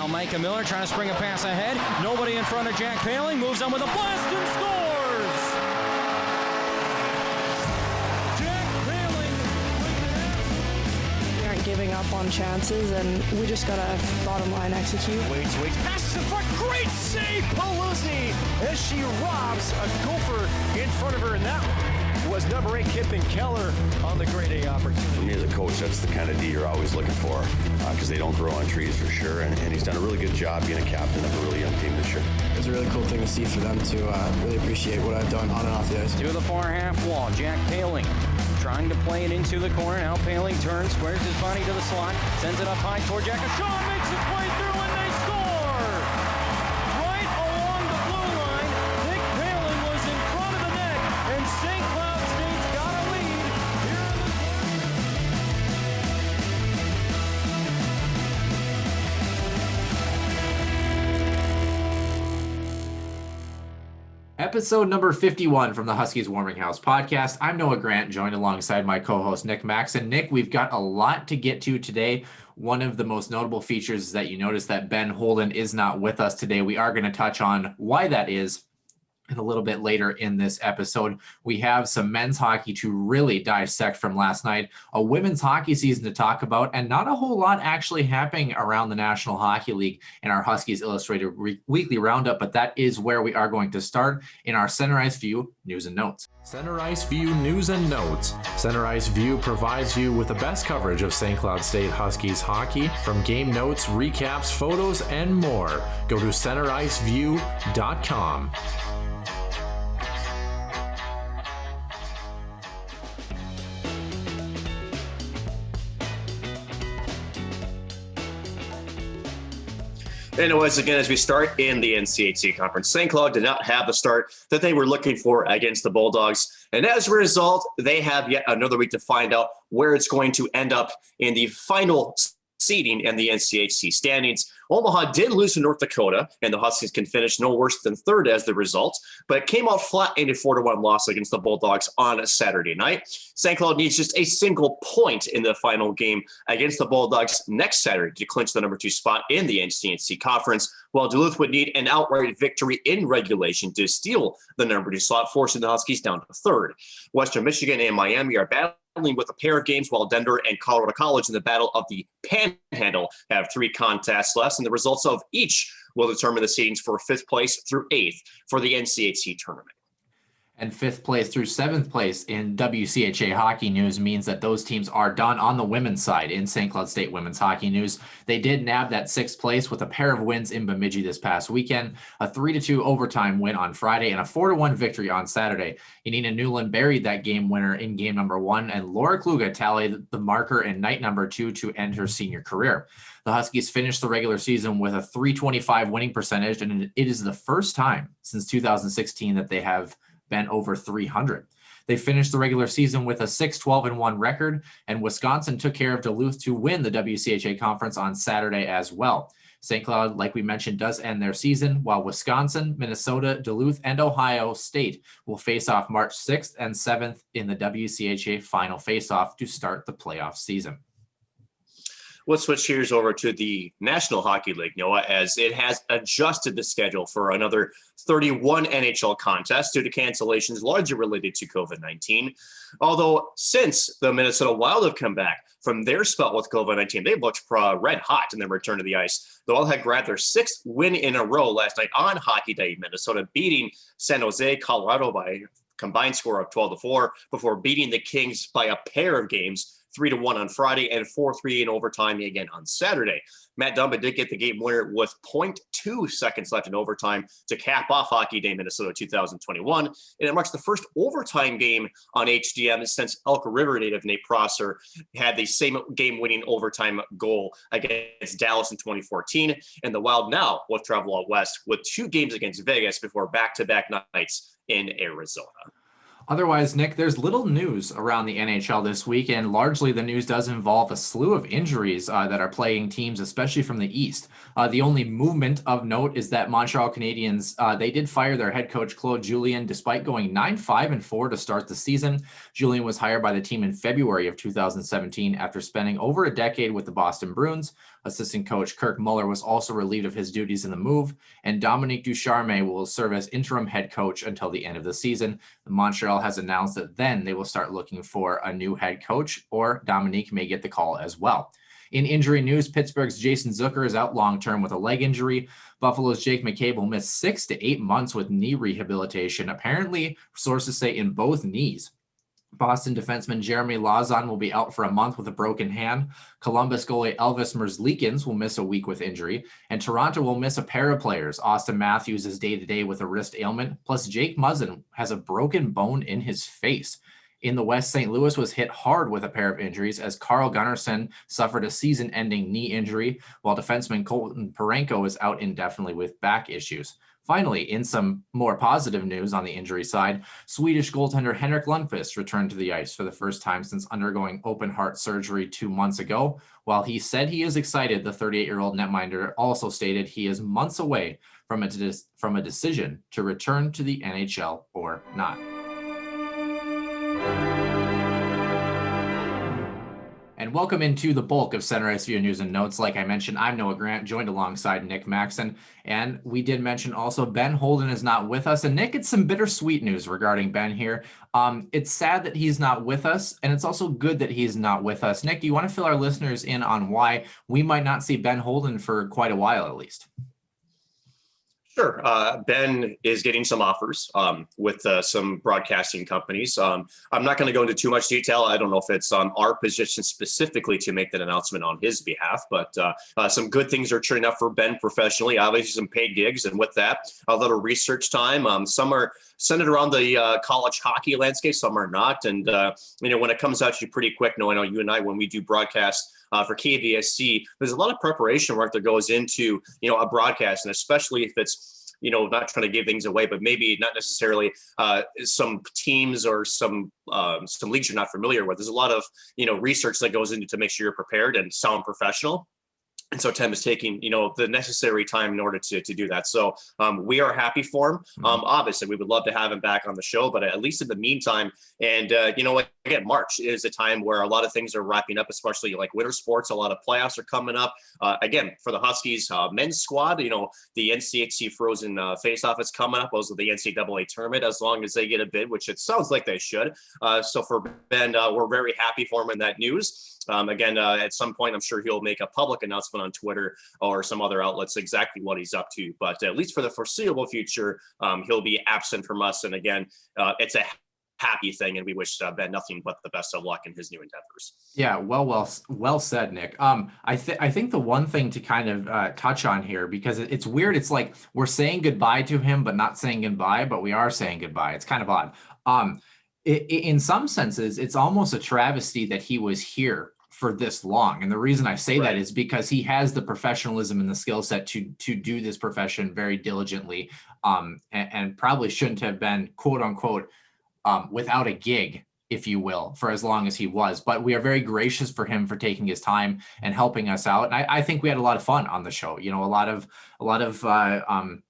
Now Micah Miller trying to spring a pass ahead. Nobody in front of Jack Paling. Moves on with a blast and scores! Jack Paling We aren't giving up on chances, and we just got to bottom line execute. waits, passes in front. Great save, Paluzzi, as she robs a Gopher in front of her. And that was number 8, Kippen Keller, on the grade A opportunity. For me as a coach, that's the kind of D you're always looking for, because they don't grow on trees for sure, and he's done a really good job being a captain of a really young team this year. It was a really cool thing to see for them to really appreciate what I've done on and off the ice. To the far half wall, Jack Paling trying to play it into the corner. Now Paling turns, squares his body to the slot, sends it up high toward Jack. Sean makes its way through, and they score! Right along the blue line, Nick Paling was in front of the net, and St. Cloud State's got a lead here in the Episode number 51 from the Huskies Warming House podcast. I'm Noah Grant, joined alongside my co-host Nick Maxon. Nick, we've got a lot to get to today. One of the most notable features is that you notice that Ben Holden is not with us today. We are going to touch on why that is and a little bit later in this episode. We have some men's hockey to really dissect from last night, a women's hockey season to talk about, and not a whole lot actually happening around the National Hockey League in our Huskies Illustrated Weekly Roundup, but that is where we are going to start in our CenterIceView News and Notes. CenterIceView News and Notes. CenterIceView provides you with the best coverage of St. Cloud State Huskies hockey, from game notes, recaps, photos, and more. Go to CenterIceView.com. And once again, as we start in the NCHC conference, St. Cloud did not have the start that they were looking for against the Bulldogs. And as a result, they have yet another week to find out where it's going to end up in the final seeding in the NCHC standings. Omaha did lose to North Dakota, and the Huskies can finish no worse than third as the result, but it came out flat in a 4-1 loss against the Bulldogs on Saturday night. St. Cloud needs just a single point in the final game against the Bulldogs next Saturday to clinch the number 2 spot in the NCHC conference, while Duluth would need an outright victory in regulation to steal the number 2 slot, forcing the Huskies down to third. Western Michigan and Miami are battling with a pair of games, while Denver and Colorado College in the Battle of the Panhandle have 3 contests left, and the results of each will determine the seedings for 5th place through 8th for the NCHC tournament. And 5th place through 7th place in WCHA hockey news means that those teams are done on the women's side in St. Cloud State women's hockey news. They did nab that 6th place with a pair of wins in Bemidji this past weekend, a 3-2 overtime win on Friday, and a 4-1 victory on Saturday. Yanina Newland buried that game winner in game number 1, and Laura Kluge tallied the marker in night number 2 to end her senior career. The Huskies finished the regular season with a .325 winning percentage, and it is the first time since 2016 that they have been over 300. They finished the regular season with a 6-12-1 record, and Wisconsin took care of Duluth to win the WCHA conference on Saturday as well. St. Cloud, like we mentioned, does end their season, while Wisconsin, Minnesota, Duluth, and Ohio State will face off March 6th and 7th in the WCHA final face-off to start the playoff season. Let's switch gears over to the National Hockey League, Noah, as it has adjusted the schedule for another 31 NHL contests due to cancellations largely related to COVID-19. Although since the Minnesota Wild have come back from their spell with COVID-19, they've looked red hot in their return to the ice. The Wild had grabbed their 6th win in a row last night on Hockey Day, Minnesota, beating San Jose, Colorado by a combined score of 12-4 before beating the Kings by a pair of games, 3-1 on Friday and 4-3 in overtime again on Saturday. Matt Dumba did get the game winner with 0.2 seconds left in overtime to cap off Hockey Day Minnesota 2021. And it marks the first overtime game on HDM since Elk River native Nate Prosser had the same game-winning overtime goal against Dallas in 2014. And the Wild now will travel out west with 2 games against Vegas before back-to-back nights in Arizona. Otherwise, Nick, there's little news around the NHL this week, and largely the news does involve a slew of injuries that are plaguing teams, especially from the East. The only movement of note is that Montreal Canadiens, they did fire their head coach, Claude Julien, despite going 9-5-4 to start the season. Julien was hired by the team in February of 2017 after spending over a decade with the Boston Bruins. Assistant coach Kirk Muller was also relieved of his duties in the move, and Dominique Ducharme will serve as interim head coach until the end of the season. Montreal has announced that then they will start looking for a new head coach, or Dominique may get the call as well. In injury news, Pittsburgh's Jason Zucker is out long-term with a leg injury. Buffalo's Jake McCabe will miss 6 to 8 months with knee rehabilitation, apparently sources say in both knees. Boston defenseman Jeremy Lauzon will be out for a month with a broken hand. Columbus goalie Elvis Merzlikins will miss a week with injury. And Toronto will miss a pair of players. Austin Matthews is day-to-day with a wrist ailment. Plus, Jake Muzzin has a broken bone in his face. In the West, St. Louis was hit hard with a pair of injuries as Carl Gunnarsson suffered a season-ending knee injury, while defenseman Colton Parayko is out indefinitely with back issues. Finally, in some more positive news on the injury side, Swedish goaltender Henrik Lundqvist returned to the ice for the first time since undergoing open heart surgery 2 months ago. While he said he is excited, the 38-year-old netminder also stated he is months away from a decision to return to the NHL or not. And welcome into the bulk of CenterIceView News and Notes. Like I mentioned, I'm Noah Grant, joined alongside Nick Maxon. And we did mention also Ben Holden is not with us. And Nick, it's some bittersweet news regarding Ben here. It's sad that he's not with us, and it's also good that he's not with us. Nick, do you want to fill our listeners in on why we might not see Ben Holden for quite a while at least? Sure. Ben is getting some offers with some broadcasting companies. I'm not going to go into too much detail. I don't know if it's on our position specifically to make that announcement on his behalf, but some good things are turning up for Ben professionally. Obviously, some paid gigs, and with that, a little research time. Some are centered around the college hockey landscape, some are not. And when it comes out to you pretty quick, I know you and I, when we do broadcast for KVSC, there's a lot of preparation work that goes into, a broadcast, and especially if it's, not trying to give things away, but maybe not necessarily some teams or some leagues you're not familiar with. There's a lot of, research that goes into to make sure you're prepared and sound professional. And so Tim is taking, the necessary time in order to do that. So we are happy for him. Obviously, we would love to have him back on the show, but at least in the meantime, and again, March is a time where a lot of things are wrapping up, especially like winter sports. A lot of playoffs are coming up. Again, for the Huskies men's squad, the NCHC Frozen Face-Off is coming up. Also, the NCAA tournament, as long as they get a bid, which it sounds like they should. So for Ben, we're very happy for him in that news. Again, at some point, I'm sure he'll make a public announcement on Twitter or some other outlets exactly what he's up to. But at least for the foreseeable future, he'll be absent from us. And again, it's a happy thing, and we wish Ben nothing but the best of luck in his new endeavors. Yeah, well said, Nick. I think the one thing to kind of touch on here, because it's weird. It's like we're saying goodbye to him, but not saying goodbye, but we are saying goodbye. It's kind of odd. In some senses, it's almost a travesty that he was here for this long. And the reason I say that is because he has the professionalism and the skill set to do this profession very diligently, and probably shouldn't have been, quote unquote, without a gig, if you will, for as long as he was. But we are very gracious for him for taking his time and helping us out. And I think we had a lot of fun on the show. A lot of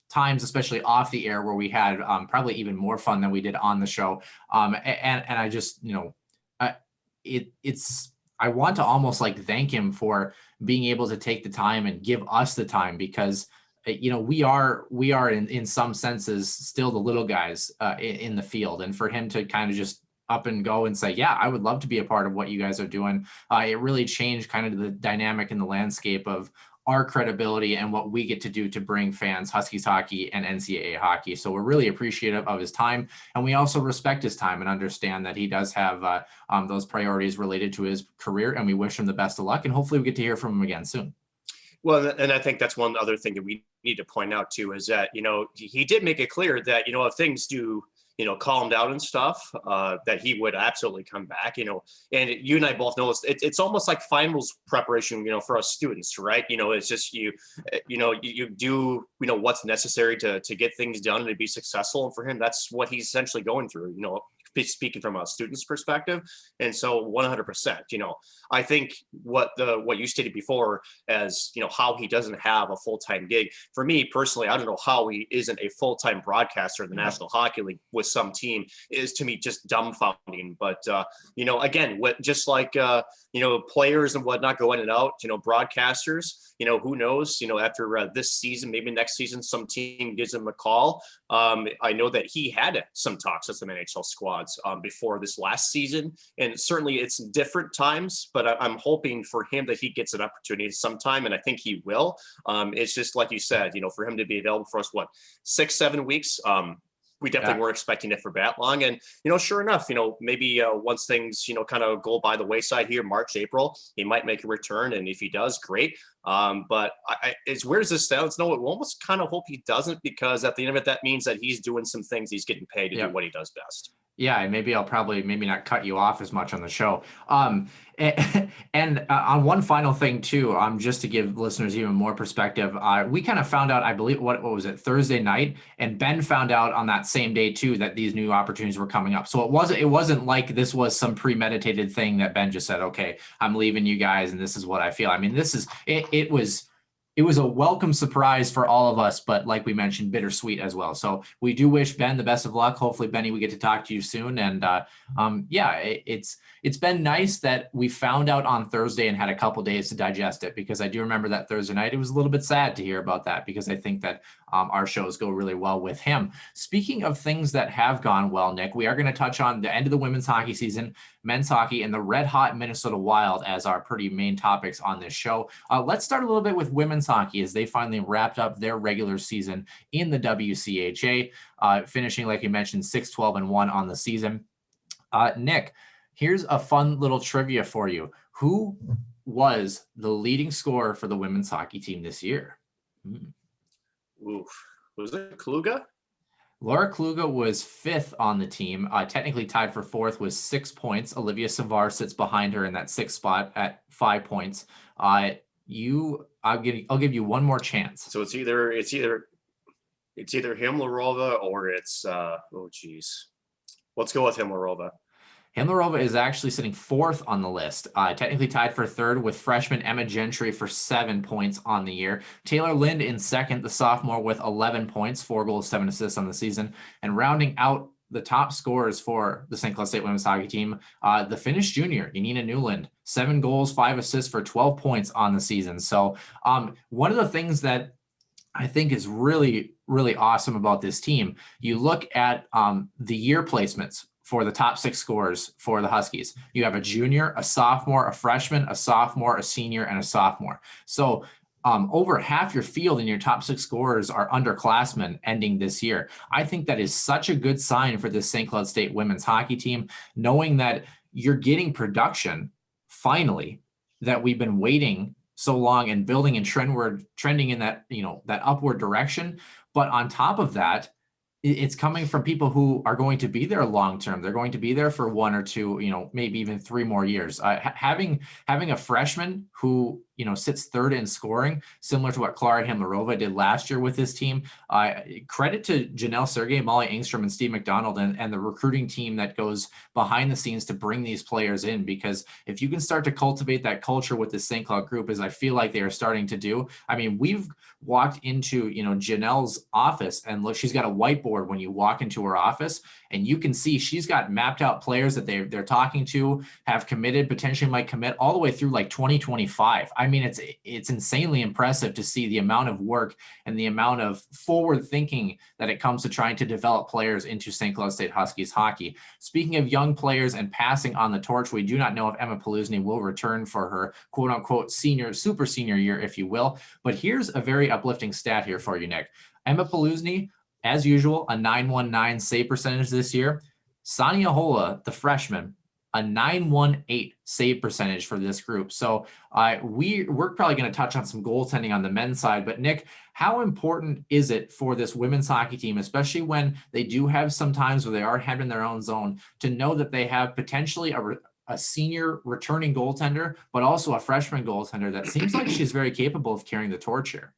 times, especially off the air, where we had probably even more fun than we did on the show. And I just, I want to almost like thank him for being able to take the time and give us the time, because we are in some senses still the little guys in the field, and for him to kind of just up and go and say, yeah, I would love to be a part of what you guys are doing. It really changed kind of the dynamic in the landscape of our credibility and what we get to do to bring fans Huskies hockey and NCAA hockey. So we're really appreciative of his time, and we also respect his time and understand that he does have those priorities related to his career, and we wish him the best of luck, and hopefully we get to hear from him again soon. Well, and I think that's one other thing that we need to point out too, is that, he did make it clear that, if things do, calm down and stuff, that he would absolutely come back, and you and I both know it's almost like finals preparation, for us students, right? It's just, you do, what's necessary to get things done and to be successful. And for him, that's what he's essentially going through, speaking from a student's perspective. And so 100%, I think what you stated before as, how he doesn't have a full-time gig. For me personally, I don't know how he isn't a full-time broadcaster in the National Hockey League with some team is, to me, just dumbfounding. But, again, just like, players and whatnot go in and out, broadcasters, who knows, after this season, maybe next season, some team gives him a call. I know that he had some talks with some NHL squads before this last season, and certainly it's different times, but I'm hoping for him that he gets an opportunity sometime, and I think he will. It's just like you said, for him to be available for us, 6-7 weeks. We definitely weren't expecting it for that long. And, sure enough, maybe once things, kind of go by the wayside here, March, April, he might make a return. And if he does, great. But as weird as this sounds, no, we almost kind of hope he doesn't, because at the end of it, that means that he's doing some things, he's getting paid to do what he does best. Yeah, and maybe I'll maybe not cut you off as much on the show. And on one final thing too, just to give listeners even more perspective, we kind of found out, I believe, what was it, Thursday night, and Ben found out on that same day too that these new opportunities were coming up. So it wasn't like this was some premeditated thing that Ben just said, okay, I'm leaving you guys, and this is what I feel. I mean, it was a welcome surprise for all of us, but like we mentioned, bittersweet as well. So we do wish Ben the best of luck. Hopefully, Benny, we get to talk to you soon. And it's been nice that we found out on Thursday and had a couple days to digest it, because I do remember that Thursday night. It was a little bit sad to hear about that, because I think that our shows go really well with him. Speaking of things that have gone well, Nick, we are going to touch on the end of the women's hockey season, men's hockey, and the red hot Minnesota Wild as our pretty main topics on this show. Let's start a little bit with women's hockey as they finally wrapped up their regular season in the WCHA, finishing, like you mentioned, 6-12-1 on the season. Nick, here's a fun little trivia for you. Who was the leading scorer for the women's hockey team this year? Oof. Was it Kluga? Laura Kluga was 5th on the team, technically tied for 4th with 6 points. Olivia Savard sits behind her in that 6th spot at 5 points. I'll give you one more chance. So it's either him, Larova, or it's let's go with him, Larova. Himlarova is actually sitting 4th on the list, technically tied for 3rd with freshman Emma Gentry for 7 points on the year. Taylor Lind in 2nd, the sophomore, with 11 points, 4 goals, 7 assists on the season. And rounding out the top scorers for the St. Cloud State women's hockey team, the Finnish junior, Janina Newland, 7 goals, 5 assists for 12 points on the season. So one of the things that I think is really, really awesome about this team, you look at the year placements for the top 6 scorers for the Huskies. You have a junior, a sophomore, a freshman, a sophomore, a senior, and a sophomore. So over half your field in your top 6 scorers are underclassmen ending this year. I think that is such a good sign for this St. Cloud State women's hockey team, knowing that you're getting production finally that we've been waiting so long and building and trending in that, that upward direction. But on top of that, it's coming from people who are going to be there long-term. They're going to be there for 1 or 2, maybe even 3 more years. Having a freshman who, sits 3rd in scoring, similar to what Klara Himlarova did last year with this team. Credit to Janelle Sergey, Molly Engstrom, and Steve McDonald and the recruiting team that goes behind the scenes to bring these players in, because if you can start to cultivate that culture with this St. Cloud group, as I feel like they are starting to do. I mean, we've walked into, Janelle's office, and look, she's got a whiteboard when you walk into her office, and you can see she's got mapped out players that they're talking to, have committed, potentially might commit all the way through like 2025. I mean, it's insanely impressive to see the amount of work and the amount of forward thinking that it comes to trying to develop players into St. Cloud State Huskies hockey. Speaking of young players and passing on the torch, we do not know if Emma Paluzny will return for her quote unquote super senior year, if you will. But here's a very uplifting stat here for you, Nick. Emma Paluzny, as usual, a .919 save percentage this year. Sonia Hola, the freshman, a .918 save percentage for this group. So we're probably going to touch on some goaltending on the men's side. But Nick, how important is it for this women's hockey team, especially when they do have some times where they are head in their own zone, to know that they have potentially a senior returning goaltender, but also a freshman goaltender that seems like she's very capable of carrying the torch here?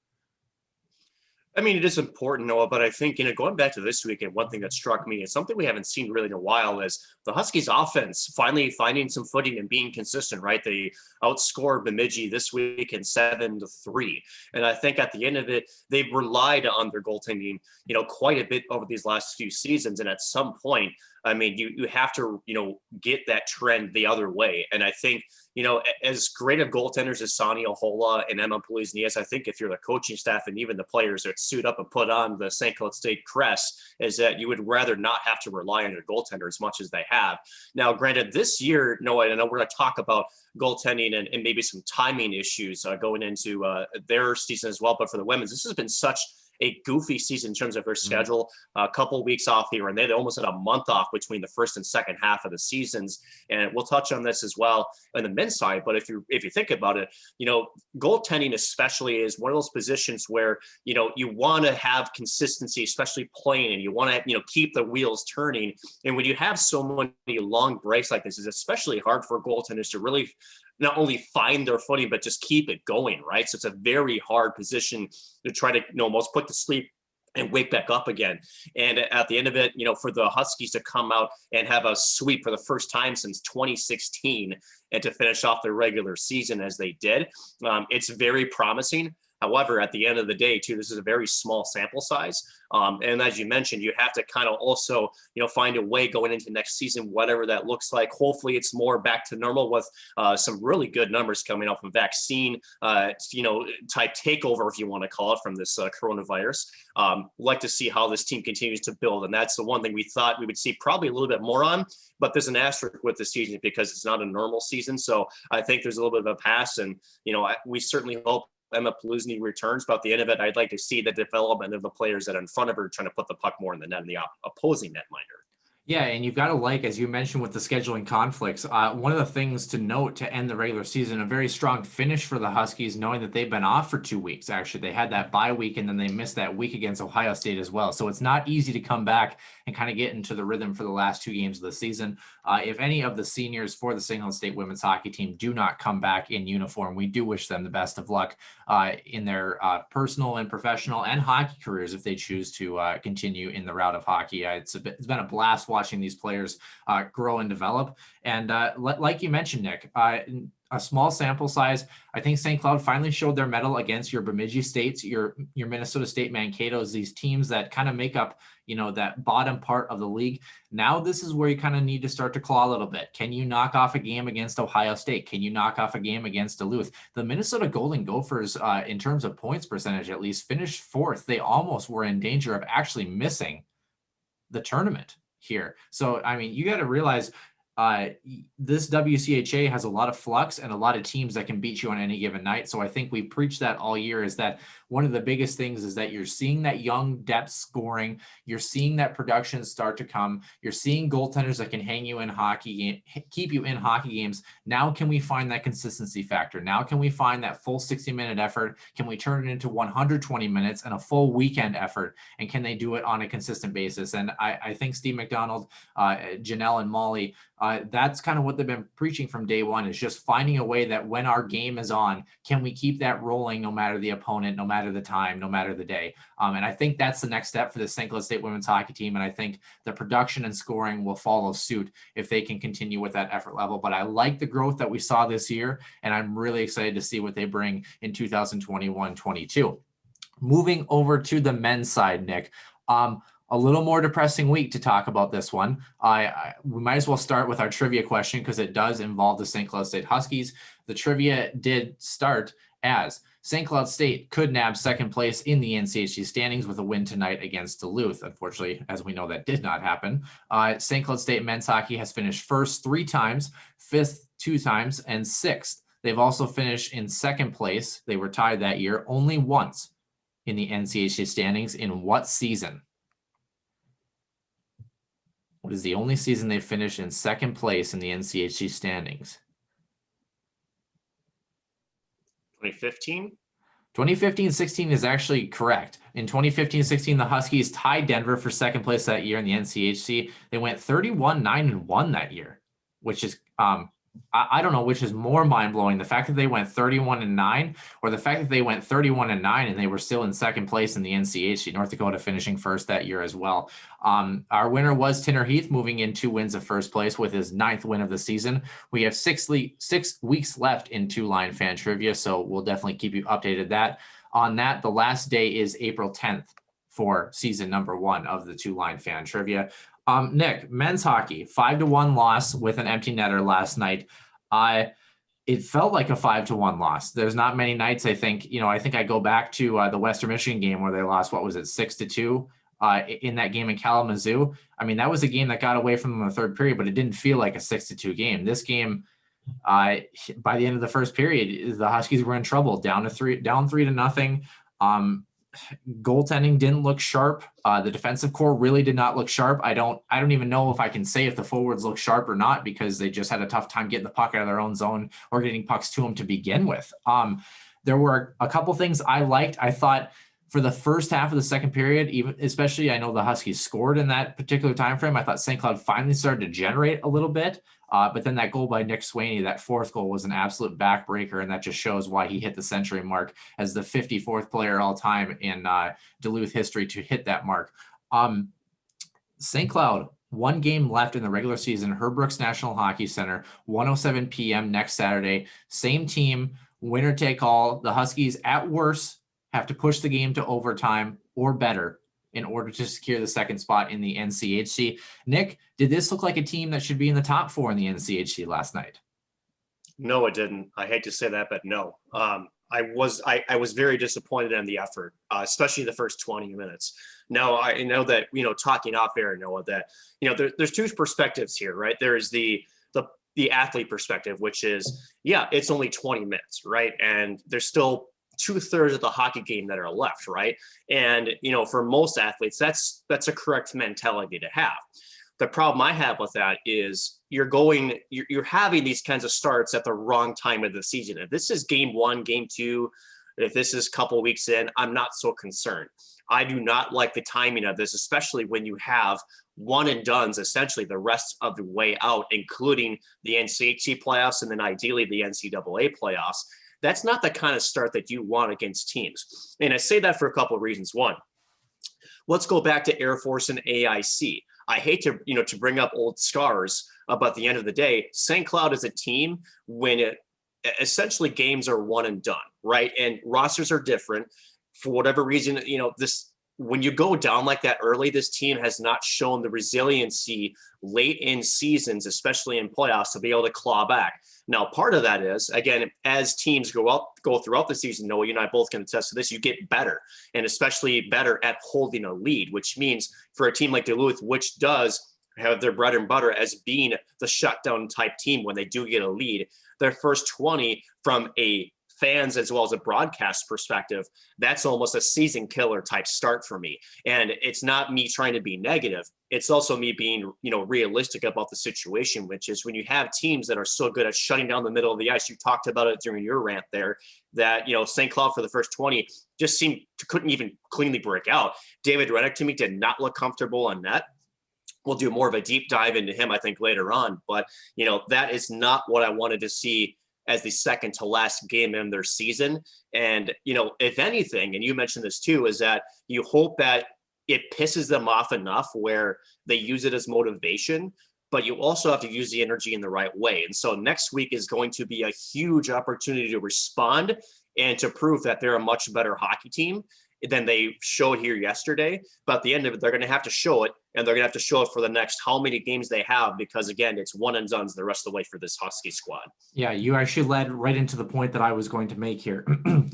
I mean, it is important, Noah, but I think, going back to this weekend, one thing that struck me is something we haven't seen really in a while is the Huskies offense finally finding some footing and being consistent, right? They outscored Bemidji this weekend 7-3. And I think at the end of it, they've relied on their goaltending, quite a bit over these last few seasons. And at some point, I mean, you have to, get that trend the other way. And I think, as great of goaltenders as Sonny Ahola and Emma Polizny, I think if you're the coaching staff and even the players that suit up and put on the St. Cloud State crest, is that you would rather not have to rely on your goaltender as much as they have. Now, granted, this year, Noah, I know we're going to talk about goaltending and maybe some timing issues going into their season as well. But for the women's, this has been such a goofy season in terms of their schedule, a couple of weeks off here and there. They almost had a month off between the first and second half of the seasons. And we'll touch on this as well on the men's side. But if you think about it, goaltending especially is one of those positions where, you want to have consistency, especially playing, and you want to, keep the wheels turning. And when you have so many long breaks like this, it's especially hard for goaltenders to really not only find their footing, but just keep it going, right? So it's a very hard position to try to, almost put to sleep and wake back up again. And at the end of it, for the Huskies to come out and have a sweep for the first time since 2016 and to finish off their regular season as they did, it's very promising. However, at the end of the day, too, this is a very small sample size. And as you mentioned, you have to kind of also, find a way going into next season, whatever that looks like. Hopefully it's more back to normal with some really good numbers coming off of vaccine, type takeover, if you want to call it, from this coronavirus. Like to see how this team continues to build. And that's the one thing we thought we would see probably a little bit more on, but there's an asterisk with the season because it's not a normal season. So I think there's a little bit of a pass, and, we certainly hope Emma Polizny returns, but at the end of it, I'd like to see the development of the players that are in front of her trying to put the puck more in the net and the opposing netminder. Yeah, and you've got to, as you mentioned with the scheduling conflicts, one of the things to note to end the regular season, a very strong finish for the Huskies, knowing that they've been off for 2 weeks. Actually, they had that bye week, and then they missed that week against Ohio State as well. So it's not easy to come back and kind of get into the rhythm for the last 2 games of the season. If any of the seniors for the St. Cloud State women's hockey team do not come back in uniform, we do wish them the best of luck in their personal and professional and hockey careers if they choose to continue in the route of hockey. It's been a blast watching these players grow and develop. And like you mentioned, Nick, a small sample size. I think St. Cloud finally showed their mettle against your Bemidji States, your Minnesota State Mankato's, these teams that kind of make up, that bottom part of the league. Now this is where you kind of need to start to claw a little bit. Can you knock off a game against Ohio State? Can you knock off a game against Duluth? The Minnesota Golden Gophers, in terms of points percentage, at least finished fourth. They almost were in danger of actually missing the tournament here. So, I mean, you got to realize this WCHA has a lot of flux and a lot of teams that can beat you on any given night. So I think we preach that all year, is that one of the biggest things is that you're seeing that young depth scoring. You're seeing that production start to come. You're seeing goaltenders that can hang you in keep you in hockey games. Now, can we find that consistency factor? Now, can we find that full 60-minute effort? Can we turn it into 120 minutes and a full weekend effort? And can they do it on a consistent basis? And I think Steve McDonald, Janelle and Molly, that's kind of what they've been preaching from day one, is just finding a way that when our game is on, can we keep that rolling no matter the opponent, no matter the time, no matter the day. And I think that's the next step for the St. Cloud State women's hockey team. And I think the production and scoring will follow suit if they can continue with that effort level. But I like the growth that we saw this year, and I'm really excited to see what they bring in 2021-22. Moving over to the men's side, Nick. A little more depressing week to talk about this one. We might as well start with our trivia question because it does involve the St. Cloud State Huskies. The trivia did start as St. Cloud State could nab second place in the NCHC standings with a win tonight against Duluth. Unfortunately, as we know, that did not happen. St. Cloud State men's hockey has finished first 3 times, fifth 2 times, and sixth. They've also finished in second place. They were tied that year only once in the NCHC standings. In what season? What is the only season they finished in second place in the NCHC standings? 2015? 2015-16 is actually correct. In 2015-16, the Huskies tied Denver for second place that year in the NCHC. They went 31-9-1 that year, which is I don't know which is more mind blowing, the fact that they went 31-9, or the fact that they went 31-9 and they were still in second place in the NCHC. North Dakota finishing first that year as well. Our winner was Tinner Heath, moving in 2 wins of first place with his 9th win of the season. We have 6 weeks left in Two Line Fan Trivia, so we'll definitely keep you updated on that. The last day is April 10th for season number 1 of the Two Line Fan Trivia. Nick, men's hockey, 5-1 loss with an empty netter last night. It felt like a 5-1 loss. There's not many nights, I think, I think I go back to the Western Michigan game where they lost, 6-2 in that game in Kalamazoo. I mean, that was a game that got away from them in the third period, but it didn't feel like a 6-2 game. This game, by the end of the first period, the Huskies were in trouble, down 3-0. Goaltending didn't look sharp. The defensive core really did not look sharp. I don't even know if I can say if the forwards look sharp or not, because they just had a tough time getting the puck out of their own zone or getting pucks to them to begin with. There were a couple things I liked. I thought for the first half of the second period, even especially, I know the Huskies scored in that particular time frame. I thought St. Cloud finally started to generate a little bit. But then that goal by Nick Swaney, that 4th goal, was an absolute backbreaker, and that just shows why he hit the century mark as the 54th player all time in Duluth history to hit that mark. St. Cloud, 1 game left in the regular season, Herb Brooks National Hockey Center, 1:07 p.m. next Saturday. Same team, winner take all. The Huskies, at worst, have to push the game to overtime or better in order to secure the 2nd spot in the NCHC. Nick, did this look like a team that should be in the top 4 in the NCHC last night? No, it didn't. I hate to say that, but no. I was very disappointed in the effort, especially the first 20 minutes. Now, I know that, talking off air, Noah, that, there's 2 perspectives here, right? There's the athlete perspective, which is, it's only 20 minutes, right? And there's still 2/3 of the hockey game that are left, right? And for most athletes, that's a correct mentality to have. The problem I have with that is you're having these kinds of starts at the wrong time of the season. If this is game 1, game 2, if this is a couple of weeks in, I'm not so concerned. I do not like the timing of this, especially when you have one and dones essentially the rest of the way out, including the NCHC playoffs and then ideally the NCAA playoffs. That's not the kind of start that you want against teams. And I say that for a couple of reasons. One, let's go back to Air Force and AIC. I hate to bring up old scars, but at the end of the day, St. Cloud is a team when essentially games are one and done, right? And rosters are different. For whatever reason, when you go down like that early, this team has not shown the resiliency late in seasons, especially in playoffs, to be able to claw back. Now, part of that is, again, as teams go throughout the season, Noah, you and I both can attest to this, you get better, and especially better at holding a lead, which means for a team like Duluth, which does have their bread and butter as being the shutdown type team when they do get a lead, their first 20 from a fans as well as a broadcast perspective, that's almost a season killer type start for me. And it's not me trying to be negative. It's also me being, realistic about the situation, which is when you have teams that are so good at shutting down the middle of the ice. You talked about it during your rant there that, St. Cloud for the first 20 just couldn't even cleanly break out. David Reddick to me did not look comfortable on net. We'll do more of a deep dive into him, I think, later on. But, that is not what I wanted to see as the second to last game in their season. And, if anything, and you mentioned this too, is that you hope that it pisses them off enough where they use it as motivation, but you also have to use the energy in the right way. And so next week is going to be a huge opportunity to respond and to prove that they're a much better hockey team than they showed here yesterday. But at the end of it, they're going to have to show it, and they're going to have to show it for the next how many games they have, because again, it's one and dones the rest of the way for this Husky squad. Yeah, you actually led right into the point that I was going to make here.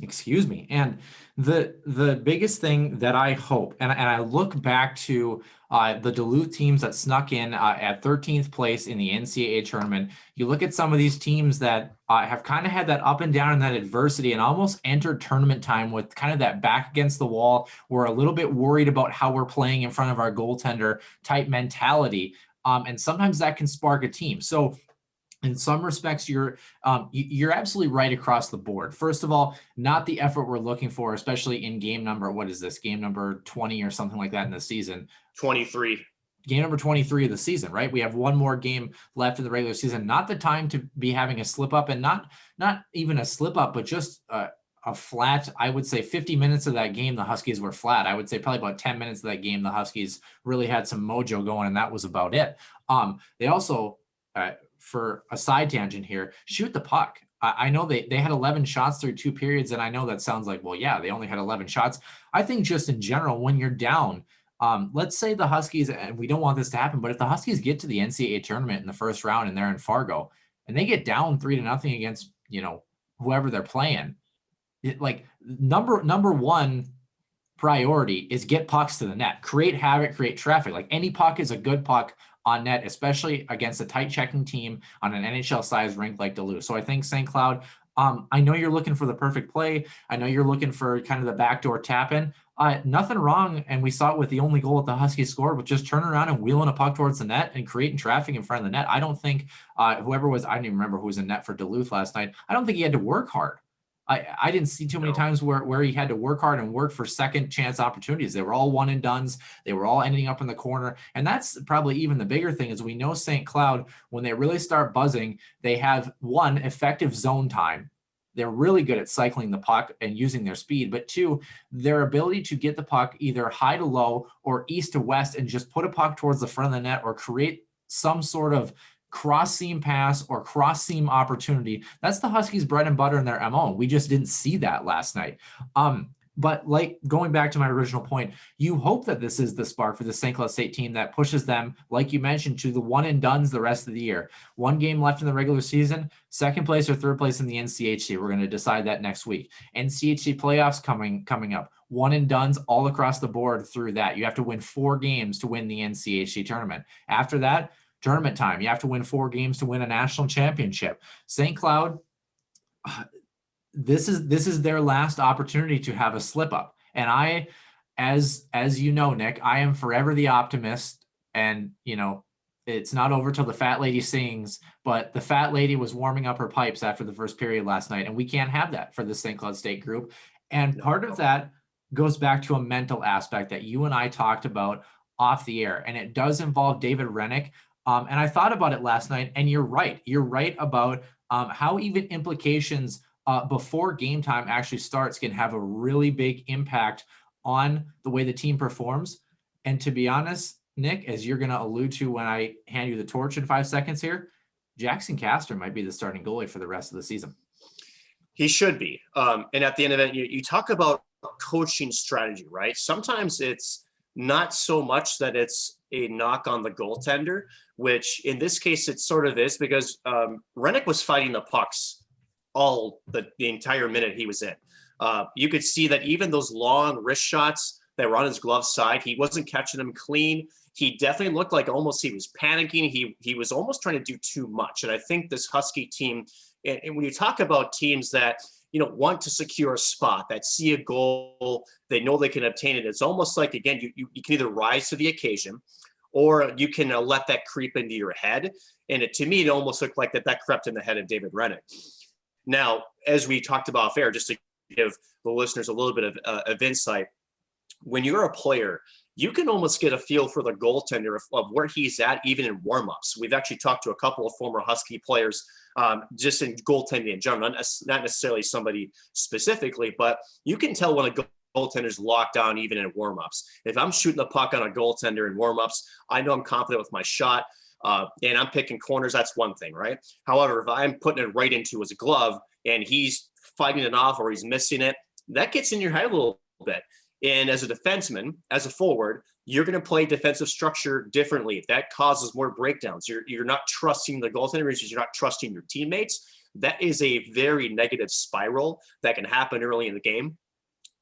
Excuse me. And the biggest thing that I hope, and I look back to the Duluth teams that snuck in at 13th place in the NCAA tournament. You look at some of these teams that have kind of had that up and down and that adversity and almost entered tournament time with kind of that back against the wall. We're a little bit worried about how we're playing in front of our goaltender type mentality. And sometimes that can spark a team. So in some respects, you're absolutely right across the board. First of all, not the effort we're looking for, especially in game number, what is this, game number 20 or something like that in the season? 23. game number 23 of the season, right? We have one more game left in the regular season. Not the time to be having a slip up, and not even a slip up, but just a flat. I would say 50 minutes of that game, the Huskies were flat. I would say probably about 10 minutes of that game, the Huskies really had some mojo going, and that was about it. They also, for a side tangent here, shoot the puck. I know they had 11 shots through 2 periods, and I know that sounds like, well, yeah, they only had 11 shots. I think just in general, when you're down, let's say the Huskies, and we don't want this to happen, but if the Huskies get to the NCAA tournament in the first round and they're in Fargo and they get down 3-0 against, whoever they're playing, number one priority is get pucks to the net, create havoc, create traffic. Like, any puck is a good puck on net, especially against a tight checking team on an NHL sized rink like Duluth. So I think St. Cloud, I know you're looking for the perfect play. I know you're looking for kind of the backdoor tap in. Nothing wrong. And we saw it with the only goal that the Huskies scored, with just turning around and wheeling a puck towards the net and creating traffic in front of the net. I don't think whoever was, I don't even remember who was in net for Duluth last night. I don't think he had to work hard. I didn't see too many times where he had to work hard and work for second chance opportunities. They were all one and dones. They were all ending up in the corner. And that's probably even the bigger thing, is we know St. Cloud, when they really start buzzing, they have, one, effective zone time. They're really good at cycling the puck and using their speed, but two, their ability to get the puck either high to low or east to west and just put a puck towards the front of the net or create some sort of cross seam pass or cross seam opportunity. That's the Huskies' bread and butter in their MO. We just didn't see that last night. But like, going back to my original point, you hope that this is the spark for the St. Cloud State team that pushes them, like you mentioned, to the one and dones the rest of the year. One game left in the regular season, second place or third place in the NCHC. We're going to decide that next week. NCHC playoffs coming up. One and dones all across the board through that. You have to win 4 games to win the NCHC tournament. After that, tournament time. You have to win 4 games to win a national championship. St. Cloud, this is their last opportunity to have a slip up. And I, as you know, Nick, I am forever the optimist. And it's not over till the fat lady sings. But the fat lady was warming up her pipes after the first period last night, and we can't have that for the St. Cloud State group. And part of that goes back to a mental aspect that you and I talked about off the air, and it does involve David Rennick. And I thought about it last night, and you're right. You're right about how even implications before game time actually starts can have a really big impact on the way the team performs. And to be honest, Nick, as you're going to allude to when I hand you the torch in 5 seconds here, Jackson Castor might be the starting goalie for the rest of the season. He should be. And at the end of it, you talk about coaching strategy, right? Sometimes it's not so much that it's a knock on the goaltender, which in this case it sort of is, because Rennick was fighting the pucks all the entire minute he was in. You could see that even those long wrist shots that were on his glove side, he wasn't catching them clean. He definitely looked like almost he was panicking. He was almost trying to do too much. And I think this Husky team, and when you talk about teams that want to secure a spot, that see a goal, they know they can obtain it. It's almost like, again, you can either rise to the occasion, or you can let that creep into your head. And to me, it almost looked like that crept in the head of David Rennick. Now, as we talked about off air, just to give the listeners a little bit of insight, when you're a player, you can almost get a feel for the goaltender of where he's at, even in warmups. We've actually talked to a couple of former Husky players just in goaltending in general, not necessarily somebody specifically, but you can tell when a goaltender's locked down even in warmups. If I'm shooting the puck on a goaltender in warmups, I know I'm confident with my shot, and I'm picking corners. That's one thing, right? However, if I'm putting it right into his glove and he's fighting it off or he's missing it, that gets in your head a little bit. And as a defenseman, as a forward, you're going to play defensive structure differently. That causes more breakdowns. You're not trusting the goaltender, you're not trusting your teammates. That is a very negative spiral that can happen early in the game.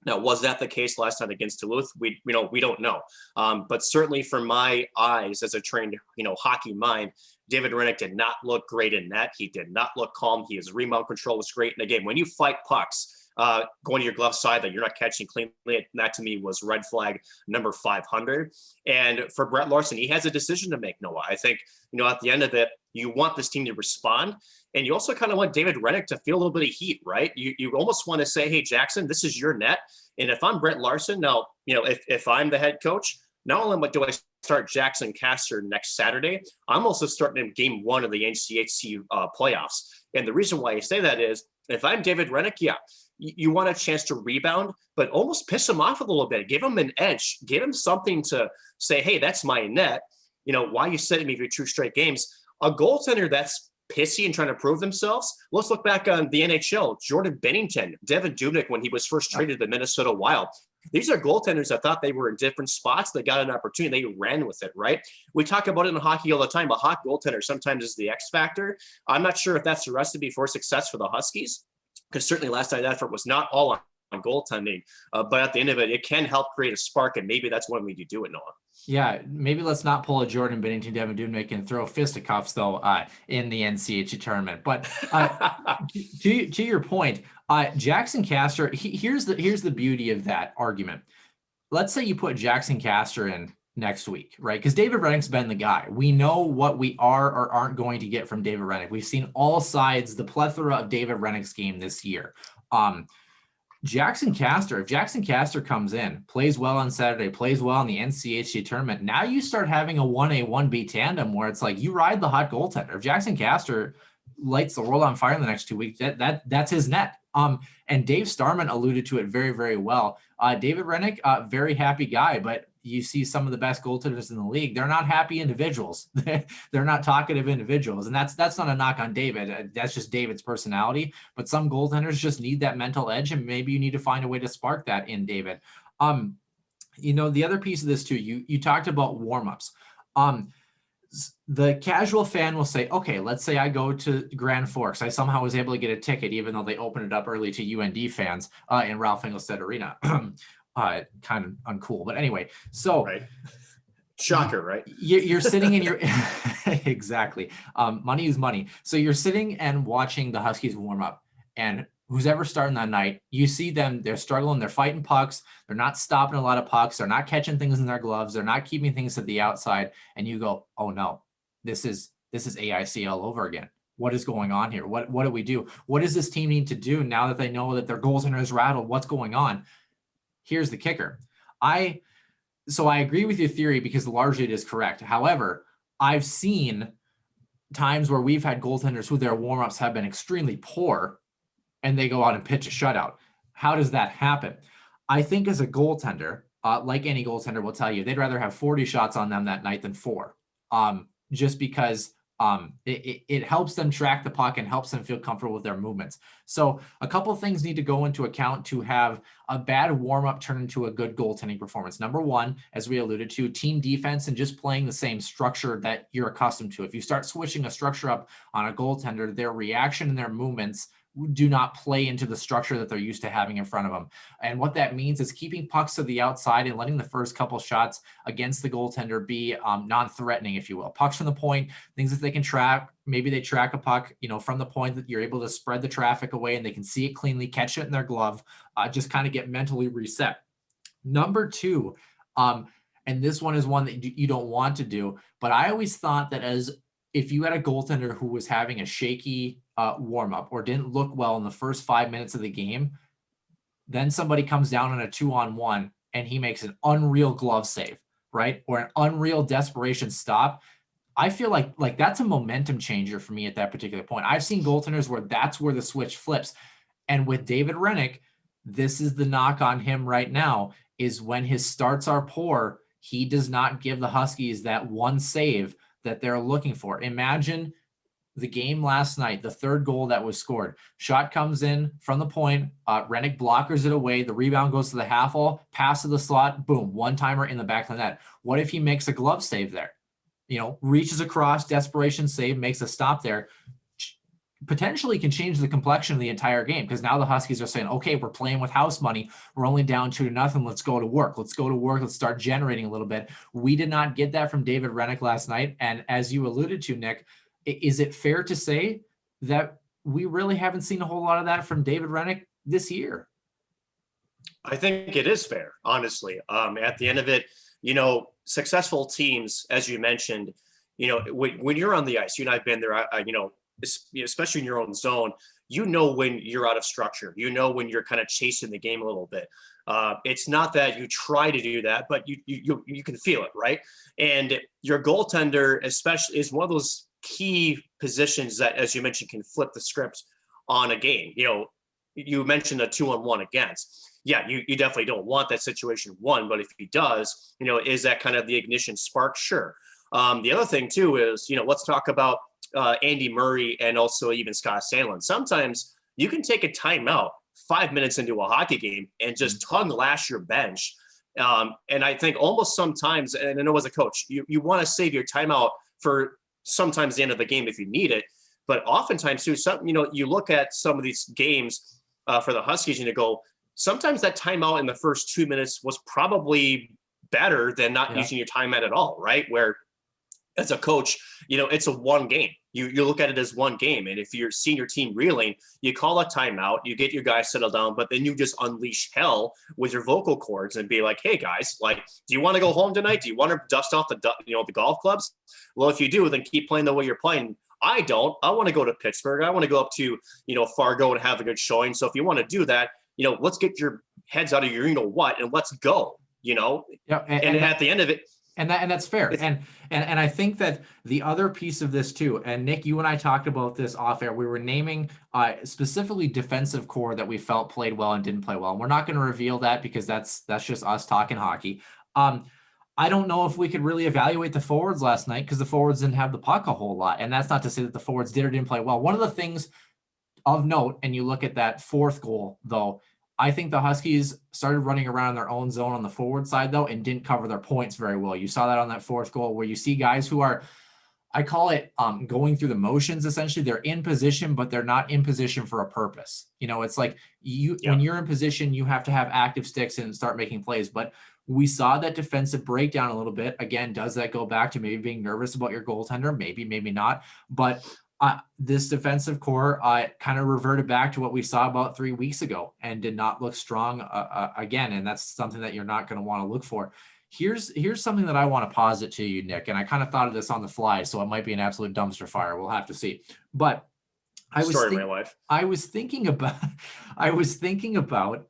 Now, was that the case last time against Duluth? We don't know. But certainly from my eyes as a trained, hockey mind, David Rennick did not look great in net. He did not look calm. His rebound control was great. And again, when you fight pucks, going to your glove side that you're not catching cleanly, that to me was red flag number 500. And for Brett Larson, he has a decision to make, Noah. I think, at the end of it, you want this team to respond. And you also kind of want David Rennick to feel a little bit of heat, right? You almost want to say, hey, Jackson, this is your net. And if I'm Brett Larson, now, if I'm the head coach, not only do I start Jackson Castor next Saturday, I'm also starting him game 1 of the NCHC playoffs. And the reason why I say that is, if I'm David Rennick, yeah, you want a chance to rebound, but almost piss him off a little bit. Give him an edge. Give him something to say, hey, that's my net. You know, why are you setting me for 2 straight games? A goaltender that's pissy and trying to prove themselves. Let's look back on the NHL. Jordan Bennington, Devin Dubnyk when he was first traded to the Minnesota Wild. These are goaltenders that thought they were in different spots. They got an opportunity. They ran with it, right? We talk about it in hockey all the time. A hot goaltender sometimes is the X factor. I'm not sure if that's the recipe for success for the Huskies, because certainly last night's effort was not all on goaltending. But at the end of it, it can help create a spark, and maybe that's one way to do it, Noah. Yeah, maybe let's not pull a Jordan Bennington, Devin Dubnyk, and throw fisticuffs though in the NCHC tournament. But to your point, Jackson Castor, here's the beauty of that argument. Let's say you put Jackson Castor in next week, right? Because David Rennick's been the guy. We know what we are or aren't going to get from David Rennick. We've seen all sides, the plethora of David Rennick's game this year. Jackson Castor, if Jackson Castor comes in, plays well on Saturday, plays well in the NCHC tournament, now you start having a 1A, 1B tandem where it's like you ride the hot goaltender. If Jackson Castor lights the world on fire in the next 2 weeks, that's his net. And Dave Starman alluded to it very, very well. David Rennick, very happy guy, but you see some of the best goaltenders in the league. They're not happy individuals. They're not talkative individuals. And that's not a knock on David. That's just David's personality. But some goaltenders just need that mental edge, and maybe you need to find a way to spark that in David. You know, the other piece of this too, you talked about warmups. The casual fan will say, okay, let's say I go to Grand Forks. I somehow was able to get a ticket, even though they opened it up early to UND fans in Ralph Engelstad Arena. Kind of uncool, but anyway, so right. Shocker, right? You're sitting in your exactly. Money is money. So you're sitting and watching the Huskies warm up, and who's ever starting that night, you see them, they're struggling, they're fighting pucks, they're not stopping a lot of pucks, they're not catching things in their gloves, they're not keeping things to the outside, and you go, oh no, this is AIC all over again. What is going on here? What do we do? What does this team need to do now that they know that their goaltender is rattled? What's going on? Here's the kicker. So I agree with your theory because largely it is correct. However, I've seen times where we've had goaltenders who their warmups have been extremely poor and they go out and pitch a shutout. How does that happen? I think as a goaltender, like any goaltender will tell you, they'd rather have 40 shots on them that night than 4. Just because it helps them track the puck and helps them feel comfortable with their movements. So a couple of things need to go into account to have a bad warm-up turn into a good goaltending performance. Number one, as we alluded to, team defense and just playing the same structure that you're accustomed to. If you start switching a structure up on a goaltender, their reaction and their movements do not play into the structure that they're used to having in front of them. And what that means is keeping pucks to the outside and letting the first couple shots against the goaltender be non-threatening, if you will. Pucks from the point, things that they can track. Maybe they track a puck, from the point that you're able to spread the traffic away and they can see it cleanly, catch it in their glove, just kind of get mentally reset. Number two, and this one is one that you don't want to do, but I always thought that if you had a goaltender who was having a shaky warm-up or didn't look well in the first 5 minutes of the game, then somebody comes down on a 2-on-1 and he makes an unreal glove save, right? Or an unreal desperation stop. I feel like that's a momentum changer for me at that particular point. I've seen goaltenders where that's where the switch flips. And with David Rennick, this is the knock on him right now, is when his starts are poor, he does not give the Huskies that one save that they're looking for. Imagine the game last night, the third goal that was scored. Shot comes in from the point, Rennick blockers it away, the rebound goes to the half wall, pass to the slot, boom, one-timer in the back of the net. What if he makes a glove save there? Reaches across, desperation save, makes a stop there, potentially can change the complexion of the entire game, because now the Huskies are saying, okay, we're playing with house money. We're only down 2-0. Let's go to work. Let's start generating a little bit. We did not get that from David Rennick last night. And as you alluded to, Nick, is it fair to say that we really haven't seen a whole lot of that from David Rennick this year? I think it is fair, honestly. At the end of it, successful teams, as you mentioned, when you're on the ice, you and I've been there, especially in your own zone, you know when you're out of structure. You know when you're kind of chasing the game a little bit. It's not that you try to do that, but you can feel it, right? And your goaltender, especially, is one of those key positions that, as you mentioned, can flip the script on a game. You mentioned a 2-on-1 against. Yeah, you definitely don't want that situation one, but if he does, is that kind of the ignition spark? Sure. The other thing too is, let's talk about Andy Murray and also even Scott Sandlin. Sometimes you can take a timeout 5 minutes into a hockey game and just tongue lash your bench. And I think almost sometimes, and I know as a coach, you want to save your timeout for sometimes the end of the game if you need it. But oftentimes too, you look at some of these games for the Huskies and you go, sometimes that timeout in the first 2 minutes was probably better than not using your timeout at all, right? Where as a coach, it's a one game. You look at it as one game. And if you're seeing your team reeling, you call a timeout, you get your guys settled down, but then you just unleash hell with your vocal cords and be like, hey guys, do you want to go home tonight? Do you want to dust off the golf clubs? Well, if you do, then keep playing the way you're playing. I don't. I want to go to Pittsburgh. I want to go up to, Fargo and have a good showing. So if you want to do that, let's get your heads out of your, and let's go, Yeah, and at the end of it, and that's fair. And I think that the other piece of this too, and Nick, you and I talked about this off air. We were naming specifically defensive core that we felt played well and didn't play well. And we're not going to reveal that because that's just us talking hockey. I don't know if we could really evaluate the forwards last night because the forwards didn't have the puck a whole lot. And that's not to say that the forwards did or didn't play well. One of the things of note, and you look at that fourth goal, though, I think the Huskies started running around their own zone on the forward side, though, and didn't cover their points very well. You saw that on that fourth goal where you see guys who are, I call it going through the motions, essentially. They're in position, but they're not in position for a purpose. It's like when you're in position, you have to have active sticks and start making plays. But we saw that defensive breakdown a little bit. Again, does that go back to maybe being nervous about your goaltender? Maybe, maybe not. But this defensive core kind of reverted back to what we saw about 3 weeks ago and did not look strong again. And that's something that you're not going to want to look for. Here's something that I want to posit to you, Nick. And I kind of thought of this on the fly, so it might be an absolute dumpster fire. We'll have to see. But I was thinking about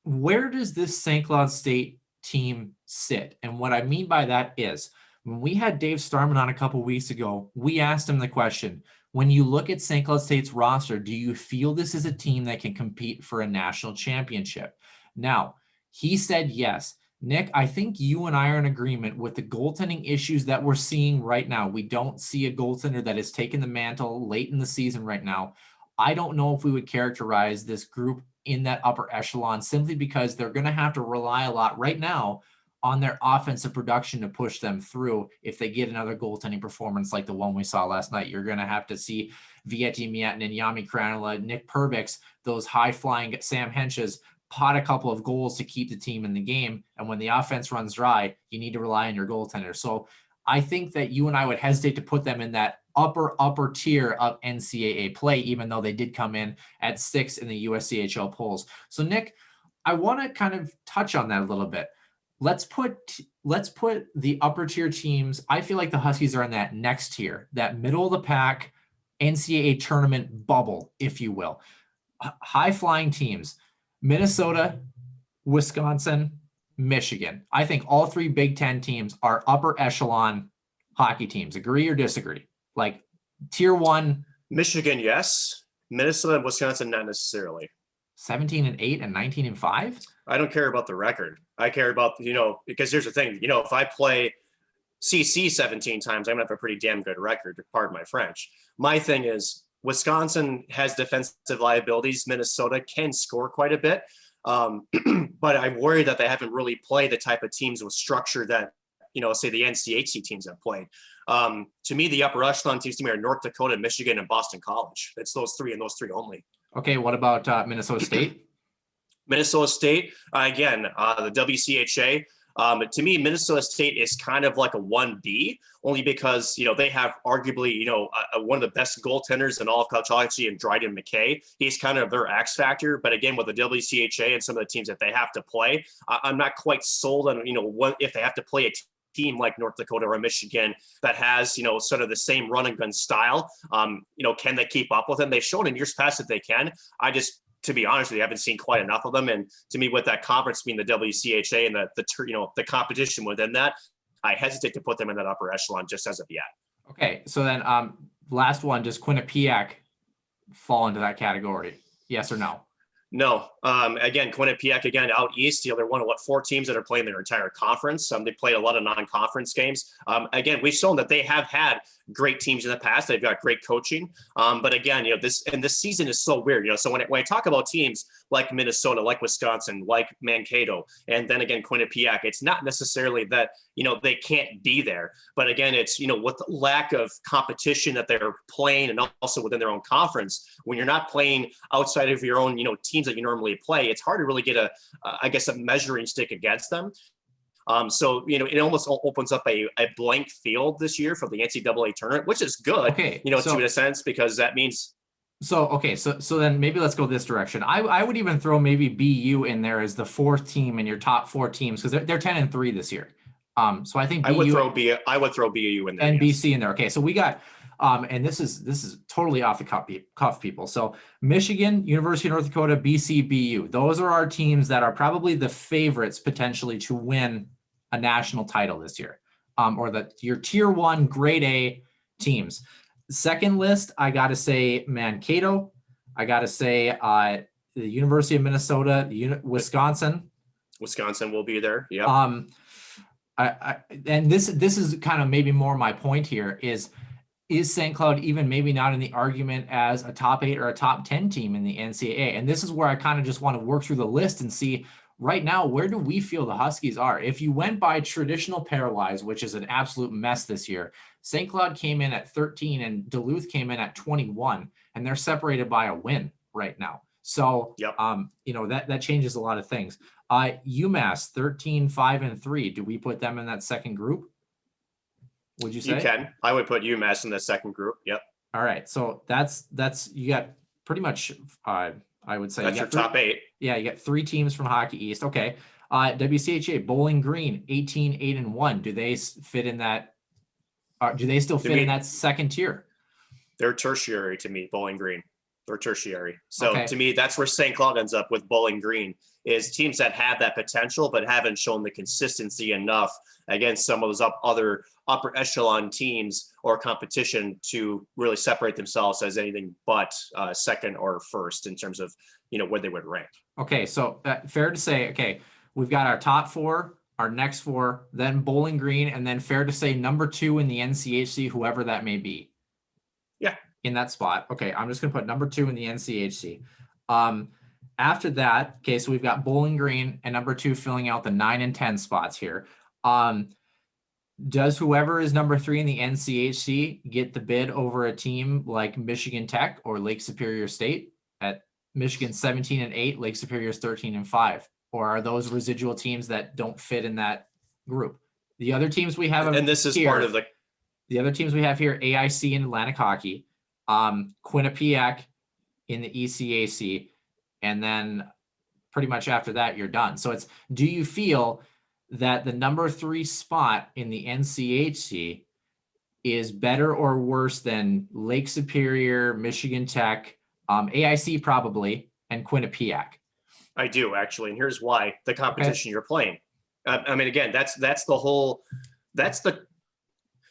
where does this St. Cloud State team sit? And what I mean by that is when we had Dave Starman on a couple weeks ago, we asked him the question, when you look at St. Cloud State's roster, do you feel this is a team that can compete for a national championship? Now, he said yes. Nick, I think you and I are in agreement with the goaltending issues that we're seeing right now. We don't see a goaltender that has taken the mantle late in the season right now. I don't know if we would characterize this group in that upper echelon simply because they're going to have to rely a lot right now on their offensive production to push them through. If they get another goaltending performance like the one we saw last night, you're going to have to see Vieti Mietin and Yami Kranila, Nick Perbix, those high-flying Sam Henches, pot a couple of goals to keep the team in the game. And when the offense runs dry, you need to rely on your goaltender. So I think that you and I would hesitate to put them in that upper tier of NCAA play, even though they did come in at 6 in the USCHL polls. So Nick, I want to kind of touch on that a little bit. Let's put the upper tier teams. I feel like the Huskies are in that next tier, that middle of the pack NCAA tournament bubble, if you will. High flying teams, Minnesota, Wisconsin, Michigan. I think all three Big Ten teams are upper echelon hockey teams. Agree or disagree? Like tier one. Michigan, yes. Minnesota and Wisconsin, not necessarily. 17-8 and 19-5. I don't care about the record. I care about, because here's the thing, if I play CC 17 times, I'm going to have a pretty damn good record, pardon my French. My thing is Wisconsin has defensive liabilities. Minnesota can score quite a bit. But I'm worried that they haven't really played the type of teams with structure that, say the NCHC teams have played. To me, the upper echelon teams to me are North Dakota, Michigan, and Boston College. It's those three and those three only. Okay, what about Minnesota State? Minnesota State, again, the WCHA. To me, Minnesota State is kind of like a 1B, only because, they have arguably, one of the best goaltenders in all of college hockey in Dryden McKay. He's kind of their X factor. But again, with the WCHA and some of the teams that they have to play, I'm not quite sold on, if they have to play a team like North Dakota or Michigan that has, sort of the same run and gun style, can they keep up with them? They've shown in years past that they can. To be honest with you, I haven't seen quite enough of them. And to me, with that conference being the WCHA and the competition within that, I hesitate to put them in that upper echelon just as of yet. Okay. So then last one, does Quinnipiac fall into that category? Yes or no? No. Again, Quinnipiac, out east, they're one of 4 teams that are playing their entire conference. They played a lot of non-conference games. Again, we've shown that they have had great teams in the past. They've got great coaching. But again, this season is so weird. So when I talk about teams like Minnesota, like Wisconsin, like Mankato, and then again, Quinnipiac, it's not necessarily that, they can't be there. But again, it's, with the lack of competition that they're playing and also within their own conference, when you're not playing outside of your own, teams that you normally play, it's hard to really get a measuring stick against them. So, it almost opens up a blank field this year for the NCAA tournament, which is good, okay, to a sense, because that means. So then maybe let's go this direction. I would even throw maybe BU in there as the 4th team in your top 4 teams, because they're 10-3 this year. So I think BU, I would throw BU in there. And BC in there. Okay, so we got and this is totally off the cuff, people. So Michigan, University of North Dakota, BC, BU. Those are our teams that are probably the favorites potentially to win a national title this year, or your tier 1 grade A teams. Second list, I got to say Mankato. I got to say the University of Minnesota, Wisconsin. Wisconsin will be there. Yeah. And this is kind of maybe more my point here is St. Cloud even maybe not in the argument as a top 8 or a top 10 team in the NCAA? And this is where I kind of just want to work through the list and see right now, where do we feel the Huskies are? If you went by traditional pairwise, which is an absolute mess this year, St. Cloud came in at 13 and Duluth came in at 21, and they're separated by a win right now. So, yep. That changes a lot of things. UMass 13, 5-3. Do we put them in that second group? Would you say? You can. I would put UMass in the second group. Yep. All right. So that's you got pretty much. I would say that's your top 8. Yeah, you got 3 teams from Hockey East. Okay. WCHA Bowling Green 18-8-1. Do they fit in that? Do they still fit in that second tier? They're tertiary to me. Bowling Green. They're tertiary. So okay. To me, that's where St. Cloud ends up with Bowling Green, is teams that have that potential but haven't shown the consistency enough against some of those other upper echelon teams or competition to really separate themselves as anything but second or first in terms of where they would rank. Okay, so fair to say, okay, we've got our top 4, our next 4, then Bowling Green, and then fair to say number 2 in the NCHC, whoever that may be. Yeah. In that spot. Okay, I'm just going to put number 2 in the NCHC. After that, okay, so we've got Bowling Green and number 2 filling out the 9 and 10 spots here. Does whoever is number 3 in the NCHC get the bid over a team like Michigan Tech or Lake Superior State? At Michigan 17-8, Lake Superior is 13-5, or are those residual teams that don't fit in that group? The other teams we have, and this is here, part of the other teams we have here: AIC and Atlantic Hockey, Quinnipiac in the ECAC, and then pretty much after that you're done. So it's, do you feel that the number 3 spot in the NCHC is better or worse than Lake Superior, Michigan Tech, AIC probably, and Quinnipiac? I do, actually, and here's why: the competition you're playing. I mean, again,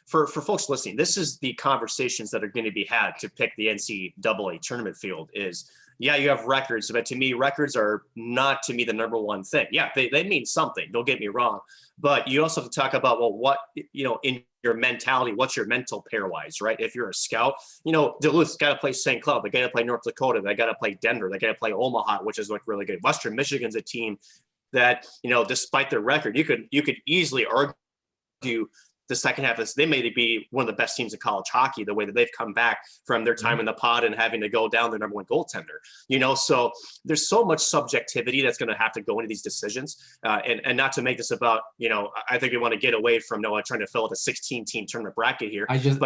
for folks listening, this is the conversations that are going to be had to pick the NCAA tournament field. Is, yeah, you have records, but to me, records are not, to me, the number one thing. Yeah, they mean something, don't get me wrong, but you also have to talk about, well, what, in your mentality, what's your mental pairwise, right? If you're a scout, Duluth's got to play St. Cloud, they got to play North Dakota, they got to play Denver, they got to play Omaha, which is really good. Western Michigan's a team that, despite their record, you could easily argue the second half of this, they may be one of the best teams in college hockey, the way that they've come back from their time in the pod and having to go down their number one goaltender, so there's so much subjectivity that's going to have to go into these decisions. And not to make this about, I think we want to get away from Noah trying to fill out a 16 team tournament bracket here. I just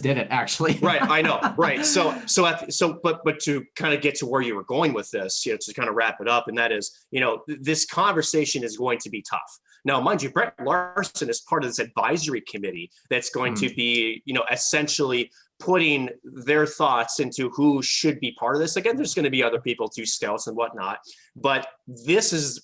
did it actually. Right. I know. Right. But to kind of get to where you were going with this, to kind of wrap it up. And that is, this conversation is going to be tough. Now, mind you, Brett Larson is part of this advisory committee that's going to be, essentially putting their thoughts into who should be part of this. Again, there's going to be other people, too, scouts and whatnot. But this is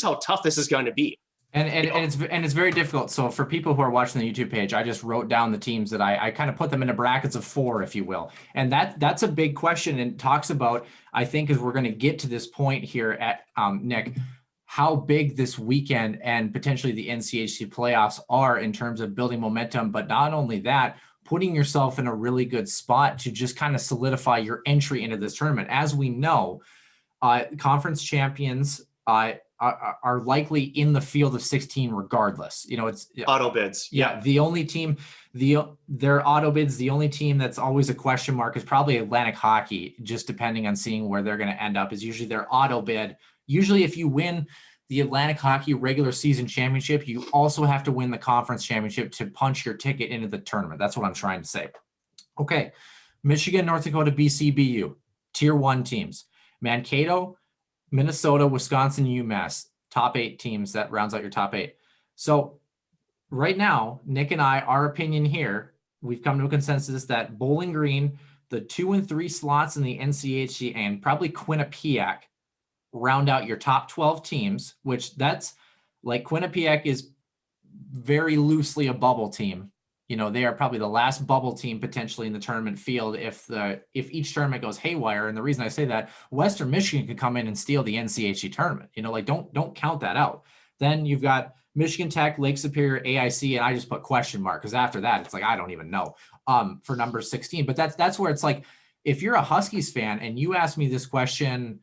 how tough this is going to be. And it's very difficult. So for people who are watching the YouTube page, I just wrote down the teams that I kind of put them into brackets of 4, if you will. And that's a big question, and talks about, I think, as we're going to get to this point here at Nick, how big this weekend and potentially the NCHC playoffs are in terms of building momentum. But not only that, putting yourself in a really good spot to just kind of solidify your entry into this tournament. As we know, conference champions are likely in the field of 16 regardless. It's auto bids. Yeah. The only team, their auto bids, the only team that's always a question mark is probably Atlantic Hockey, just depending on seeing where they're going to end up, is usually their auto bid. Usually if you win the Atlantic Hockey regular season championship, you also have to win the conference championship to punch your ticket into the tournament. That's what I'm trying to say. Okay. Michigan, North Dakota, BC, BU, tier 1 teams. Mankato, Minnesota, Wisconsin, UMass, top 8 teams. That rounds out your top 8. So right now, Nick and I, our opinion here, we've come to a consensus that Bowling Green, the 2 and 3 slots in the NCHC, and probably Quinnipiac round out your top 12 teams, which that's like Quinnipiac is very loosely a bubble team. They are probably the last bubble team potentially in the tournament field if each tournament goes haywire. And the reason I say that, Western Michigan could come in and steal the NCHC tournament. Don't count that out. Then you've got Michigan Tech, Lake Superior, AIC, and I just put question mark because after that it's like I don't even know for number 16. But that's where it's like, if you're a Huskies fan and you asked me this question,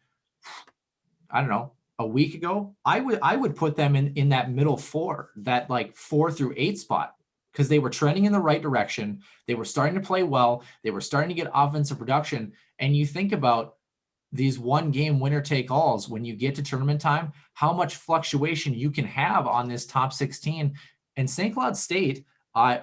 I don't know, a week ago, I would put them in that middle 4, that like 4 through 8 spot, because they were trending in the right direction. They were starting to play well. They were starting to get offensive production. And you think about these one game winner take alls, when you get to tournament time, how much fluctuation you can have on this top 16. And St. Cloud State,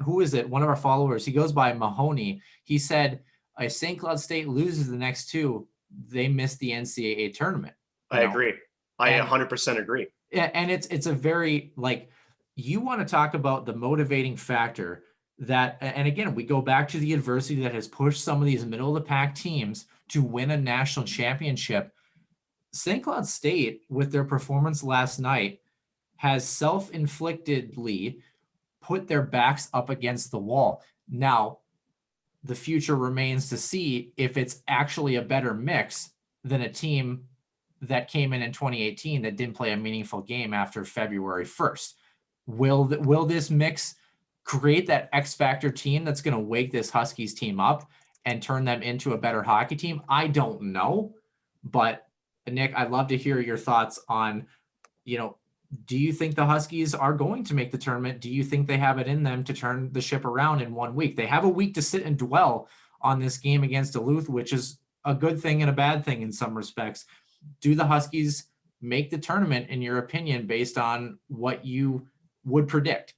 who is it? One of our followers, he goes by Mahoney. He said, if St. Cloud State loses the next 2, they miss the NCAA tournament. I agree. I 100% agree. And it's a very, you want to talk about the motivating factor that, and again, we go back to the adversity that has pushed some of these middle of the pack teams to win a national championship. St. Cloud State, with their performance last night, has self-inflictedly put their backs up against the wall. Now, the future remains to see if it's actually a better mix than a team that came in 2018 that didn't play a meaningful game after February 1st. Will this mix create that X factor team that's going to wake this Huskies team up and turn them into a better hockey team? I don't know, but Nick, I'd love to hear your thoughts on, do you think the Huskies are going to make the tournament? Do you think they have it in them to turn the ship around in 1 week? They have a week to sit and dwell on this game against Duluth, which is a good thing and a bad thing in some respects. Do the Huskies make the tournament, in your opinion, based on what you would predict?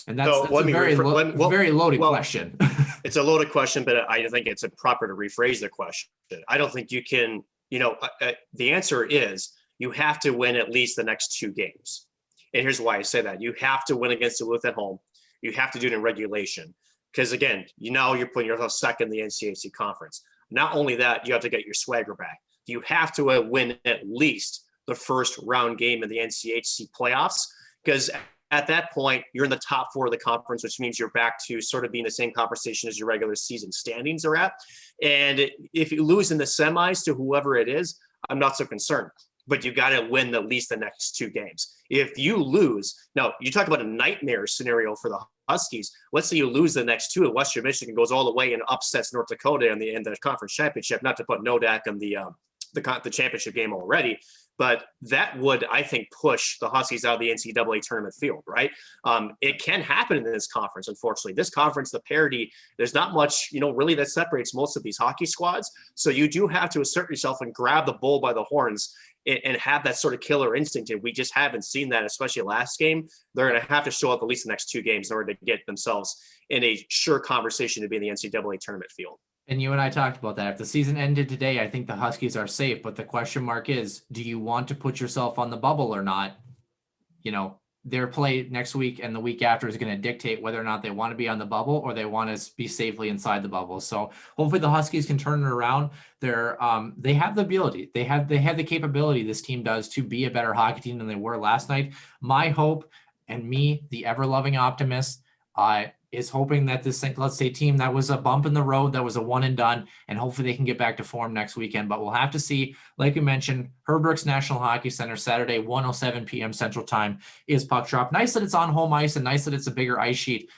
And that's a very loaded question. It's a loaded question, but I think it's proper to rephrase the question. I don't think you can, the answer is you have to win at least the next 2 games. And here's why I say that. You have to win against Duluth at home. You have to do it in regulation. Because again, you're putting yourself second in the NCAC conference. Not only that, you have to get your swagger back. You have to win at least the first round game of the NCHC playoffs, because at that point, you're in the top 4 of the conference, which means you're back to sort of being the same conversation as your regular season standings are at. And if you lose in the semis to whoever it is, I'm not so concerned. But you got to win at least the next 2 games. If you lose, now you talk about a nightmare scenario for the Huskies. Let's say you lose the next 2 and Western Michigan goes all the way and upsets North Dakota in the conference championship, not to put Nodak on the championship game already. but that would, I think, push the Huskies out of the NCAA tournament field, right? It can happen in this conference, unfortunately. This conference, the parity, there's not much, really that separates most of these hockey squads. So you do have to assert yourself and grab the bull by the horns and have that sort of killer instinct. And we just haven't seen that, especially last game. They're going to have to show up at least the next 2 games in order to get themselves in a sure conversation to be in the NCAA tournament field. And you and I talked about that. If the season ended today, I think the Huskies are safe. But the question mark is, do you want to put yourself on the bubble or not? Their play next week and the week after is going to dictate whether or not they want to be on the bubble or they want to be safely inside the bubble. So hopefully the Huskies can turn it around. They have the ability. They have the capability, this team does, to be a better hockey team than they were last night. My hope, and me, the ever-loving optimist, is hoping that this St. Cloud State team, that was a bump in the road, that was a one and done, and hopefully they can get back to form next weekend. But we'll have to see. Like we mentioned, Herbrooks National Hockey Center, Saturday, 1:07 p.m. Central Time is puck drop. Nice that it's on home ice and nice that it's a bigger ice sheet.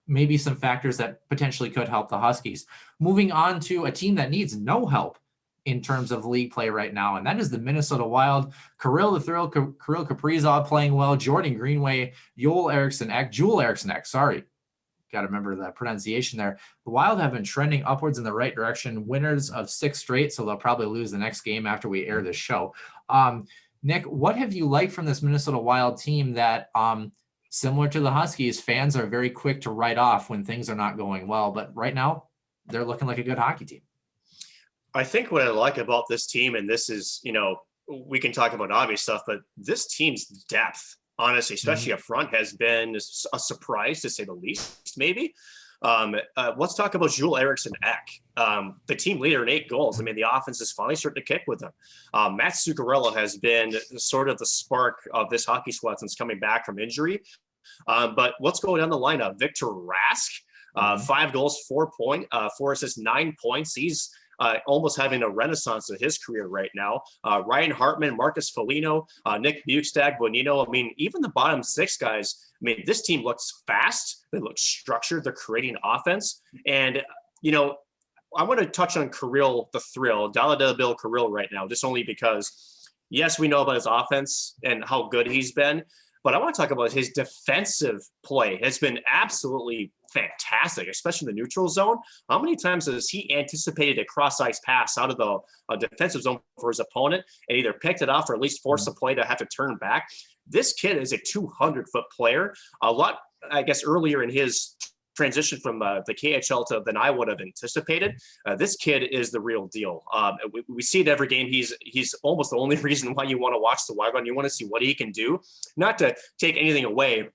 Maybe some factors that potentially could help the Huskies. Moving on to a team that needs no help in terms of league play right now, and that is the Minnesota Wild. Kirill the Thrill, Kirill Kaprizov playing well, Jordan Greenway, Joel Eriksson Ek, sorry. Got to remember that pronunciation there. The Wild have been trending upwards in the right direction, winners of 6 straight, so they'll probably lose the next game after we air this show. Nick, what have you liked from this Minnesota Wild team that, similar to the Huskies, fans are very quick to write off when things are not going well, but right now they're looking like a good hockey team? I think what I like about this team, and this is, we can talk about obvious stuff, but this team's depth, honestly, especially up front, has been a surprise to say the least, maybe. Let's talk about Joel Eriksson Ek, the team leader in 8 goals. I mean, the offense is finally starting to kick with him. Matt Zuccarello has been sort of the spark of this hockey squad since coming back from injury. But let's go down the lineup. Victor Rask, 5 goals, 4 assists, 9 points. He's almost having a renaissance of his career right now. Ryan Hartman, Marcus Foligno, Nick Bukestad, Bonino. I mean, even the bottom 6 guys, I mean, this team looks fast. They look structured. They're creating offense. And, I want to touch on Kirill the Thrill, Dalada Bill Kirill right now, just only because, yes, we know about his offense and how good he's been. But I want to talk about his defensive play. Has been absolutely fantastic, especially in the neutral zone. How many times has he anticipated a cross-ice pass out of the defensive zone for his opponent and either picked it off or at least forced the play to have to turn back? This kid is a 200-foot player. A lot, I guess, earlier in his transition from the KHL than I would have anticipated. This kid is the real deal. We see it every game. He's almost the only reason why you want to watch the Wild. You want to see what he can do. Not to take anything away.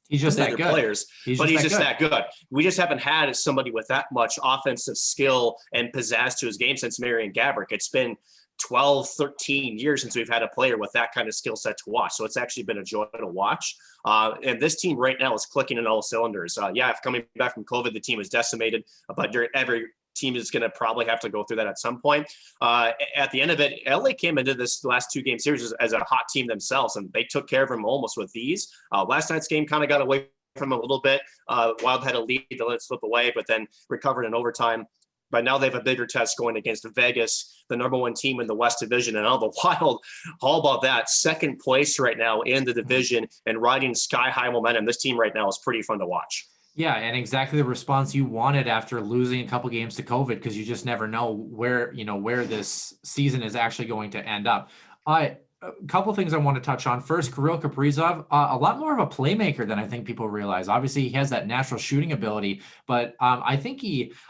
He's just that good. Players, but he's just that good. We just haven't had somebody with that much offensive skill and pizzazz to his game since Marian Gaborik. It's been 12, 13 years since we've had a player with that kind of skill set to watch. So it's actually been a joy to watch. And this team right now is clicking in all cylinders. Coming back from COVID, the team is decimated, but every team is going to probably have to go through that at some point. At the end of it, LA came into this last 2-game series as a hot team themselves, and they took care of them almost with ease. Last night's game kind of got away from a little bit. Wild had a lead to let it slip away, but then recovered in overtime. But now they have a bigger test going against Vegas, the number 1 team in the West Division. And all the Wild, how about that? 2nd place right now in the division and riding sky-high momentum. This team right now is pretty fun to watch. Yeah, and exactly the response you wanted after losing a couple games to COVID, because you just never know where this season is actually going to end up. A couple things I want to touch on. First, Kirill Kaprizov, a lot more of a playmaker than I think people realize. Obviously, he has that natural shooting ability, but I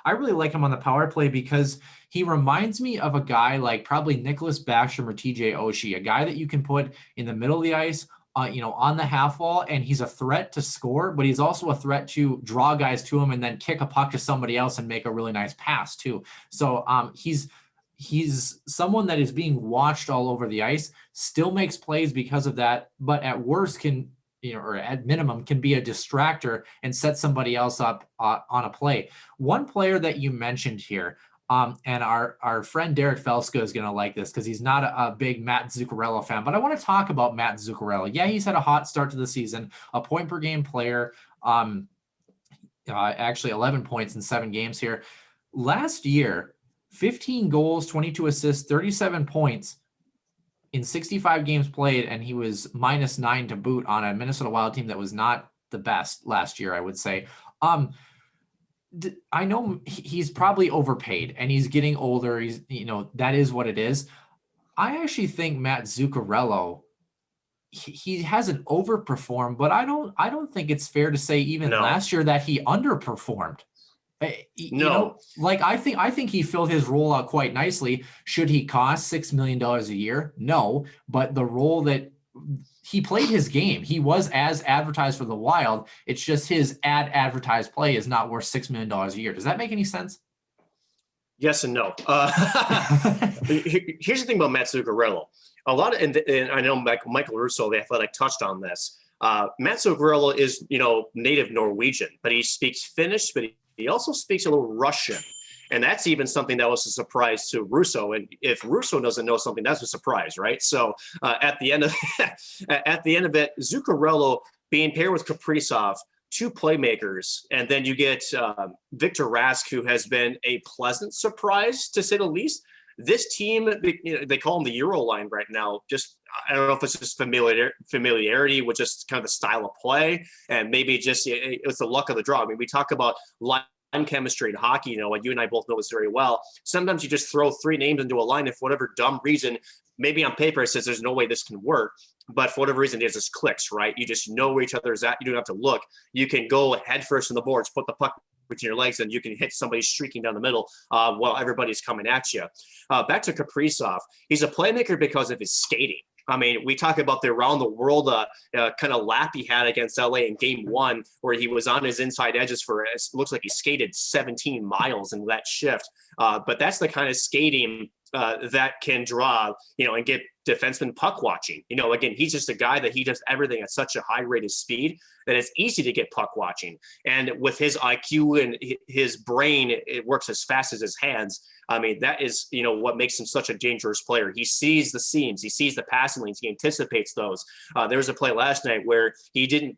really like him on the power play because he reminds me of a guy like probably Nicholas Backstrom or TJ Oshie, a guy that you can put in the middle of the ice, on the half wall, and he's a threat to score, but he's also a threat to draw guys to him and then kick a puck to somebody else and make a really nice pass too. So he's someone that is being watched all over the ice, still makes plays because of that, but at worst or at minimum can be a distractor and set somebody else up on a play. One player that you mentioned here, and our friend Derek Felska is going to like this because he's not a big Matt Zuccarello fan, but I want to talk about Matt Zuccarello. Yeah, he's had a hot start to the season, a point per game player, actually 11 points in 7 games here. Last year, 15 goals, 22 assists, 37 points. in 65 games played, and he was -9 to boot on a Minnesota Wild team that was not the best last year, I would say. I know he's probably overpaid and he's getting older. He's, that is what it is. I actually think Matt Zuccarello, he hasn't overperformed, but I don't think it's fair to say even last year that he underperformed. I think he filled his role out quite nicely. Should he cost $6 million a year? No, but the role that he played his game, he was as advertised for the Wild. It's just his advertised play is not worth $6 million a year. Does that make any sense? Yes and no. Here's the thing about Matt Zuccarello. A lot of, and I know Michael Russo, the Athletic, touched on this. Matt Zuccarello is, native Norwegian, but he speaks Finnish, but he also speaks a little Russian. And that's even something that was a surprise to Russo. And if Russo doesn't know something, that's a surprise, right? So at the end of it, Zuccarello being paired with Kaprizov, two playmakers, and then you get Victor Rask, who has been a pleasant surprise, to say the least. This team, they call them the Euro line right now. Just, I don't know if it's just familiarity with just kind of the style of play, and maybe just it's the luck of the draw. I mean, we talk about line chemistry in hockey, like you and I both know this very well. Sometimes you just throw three names into a line, if for whatever dumb reason, maybe on paper it says there's no way this can work, but for whatever reason it just clicks, right? You just know where each other is at. You don't have to look. You can go head first in the boards, put the puck between your legs, and you can hit somebody streaking down the middle while everybody's coming at you. Back to Kaprizov. He's a playmaker because of his skating. I mean, we talk about the around the world kind of lap he had against LA in game one, where he was on his inside edges for, it looks like he skated 17 miles in that shift. But that's the kind of skating that can draw, and get defenseman puck watching. Again, he's just a guy that he does everything at such a high rate of speed that it's easy to get puck watching. And with his IQ and his brain, it works as fast as his hands. I mean, that is, what makes him such a dangerous player. He sees the seams, he sees the passing lanes, he anticipates those. There was a play last night where he didn't,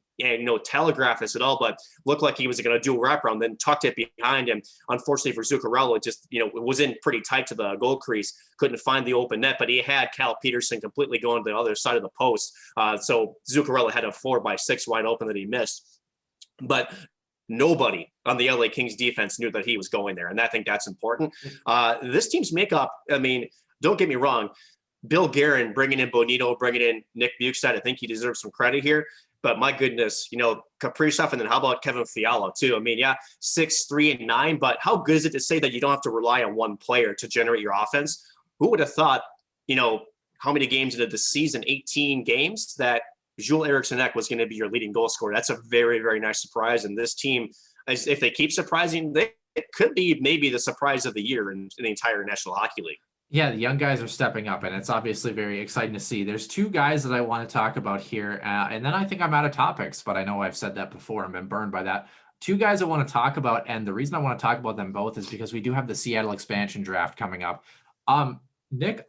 telegraph this at all, but looked like he was going to do a wraparound, then tucked it behind him. Unfortunately for Zuccarello, it just, it was in pretty tight to the goal crease, couldn't find the open net, but he had Cal Peterson completely going to the other side of the post. So Zuccarello had a 4x6 wide open that he missed. But nobody on the LA Kings defense knew that he was going there. And I think that's important. This team's makeup, I mean, don't get me wrong. Bill Guerin bringing in Bonito, bringing in Nick Bukestad, I think he deserves some credit here. But my goodness, Kaprizov, and then how about Kevin Fiala too? I mean, yeah, 6, 3, and 9, but how good is it to say that you don't have to rely on one player to generate your offense? Who would have thought, how many games into the season, 18 games, that Joel Eriksson Ek was going to be your leading goal scorer? That's a very, very nice surprise. And this team, if they keep surprising, it could be maybe the surprise of the year in the entire National Hockey League. Yeah, the young guys are stepping up, and it's obviously very exciting to see. There's two guys that I want to talk about here, and then I think I'm out of topics, but I know I've said that before and been burned by that. Two guys I want to talk about, and the reason I want to talk about them both is because we do have the Seattle expansion draft coming up. Nick,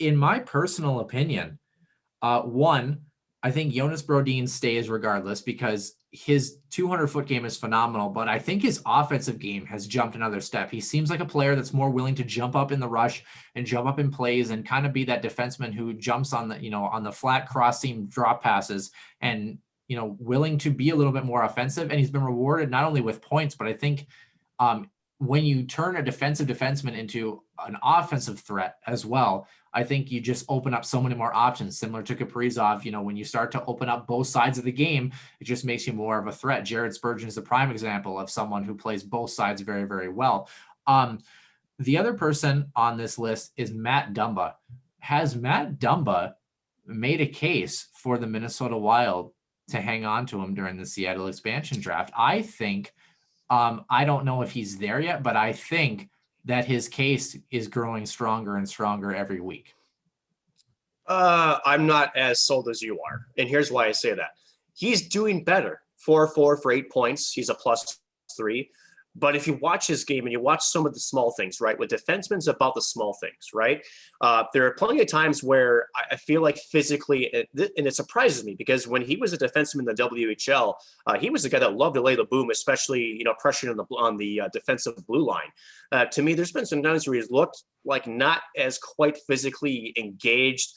in my personal opinion, I think Jonas Brodin stays regardless because his 200-foot game is phenomenal, but I think his offensive game has jumped another step. He seems like a player that's more willing to jump up in the rush and jump up in plays and kind of be that defenseman who jumps on the, on the flat cross seam drop passes and, willing to be a little bit more offensive. And he's been rewarded not only with points, but I think when you turn a defensive defenseman into an offensive threat as well, I think you just open up so many more options, similar to Kaprizov. When you start to open up both sides of the game, it just makes you more of a threat. Jared Spurgeon is a prime example of someone who plays both sides very, very well. The other person on this list is Matt Dumba. Has Matt Dumba made a case for the Minnesota Wild to hang on to him during the Seattle expansion draft? I think, I don't know if he's there yet, but I think that his case is growing stronger and stronger every week. I'm not as sold as you are. And here's why I say that. He's doing better. 4-4 for 8 points. He's a +3. But if you watch his game and you watch some of the small things, right, with defensemen, it's about the small things, right? There are plenty of times where I feel like physically, and it surprises me because when he was a defenseman in the WHL, he was a guy that loved to lay the boom, especially, pressuring on the defensive blue line. To me, there's been some times where he's looked like not as quite physically engaged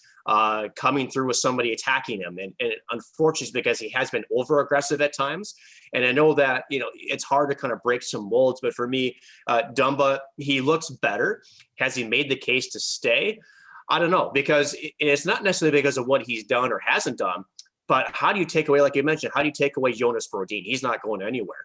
coming through with somebody attacking him. And unfortunately, because he has been over aggressive at times. And I know that, it's hard to kind of break some molds, but for me, Dumba, he looks better. Has he made the case to stay? I don't know, because it's not necessarily because of what he's done or hasn't done, but how do you take away, like you mentioned, how do you take away Jonas Brodin? He's not going anywhere.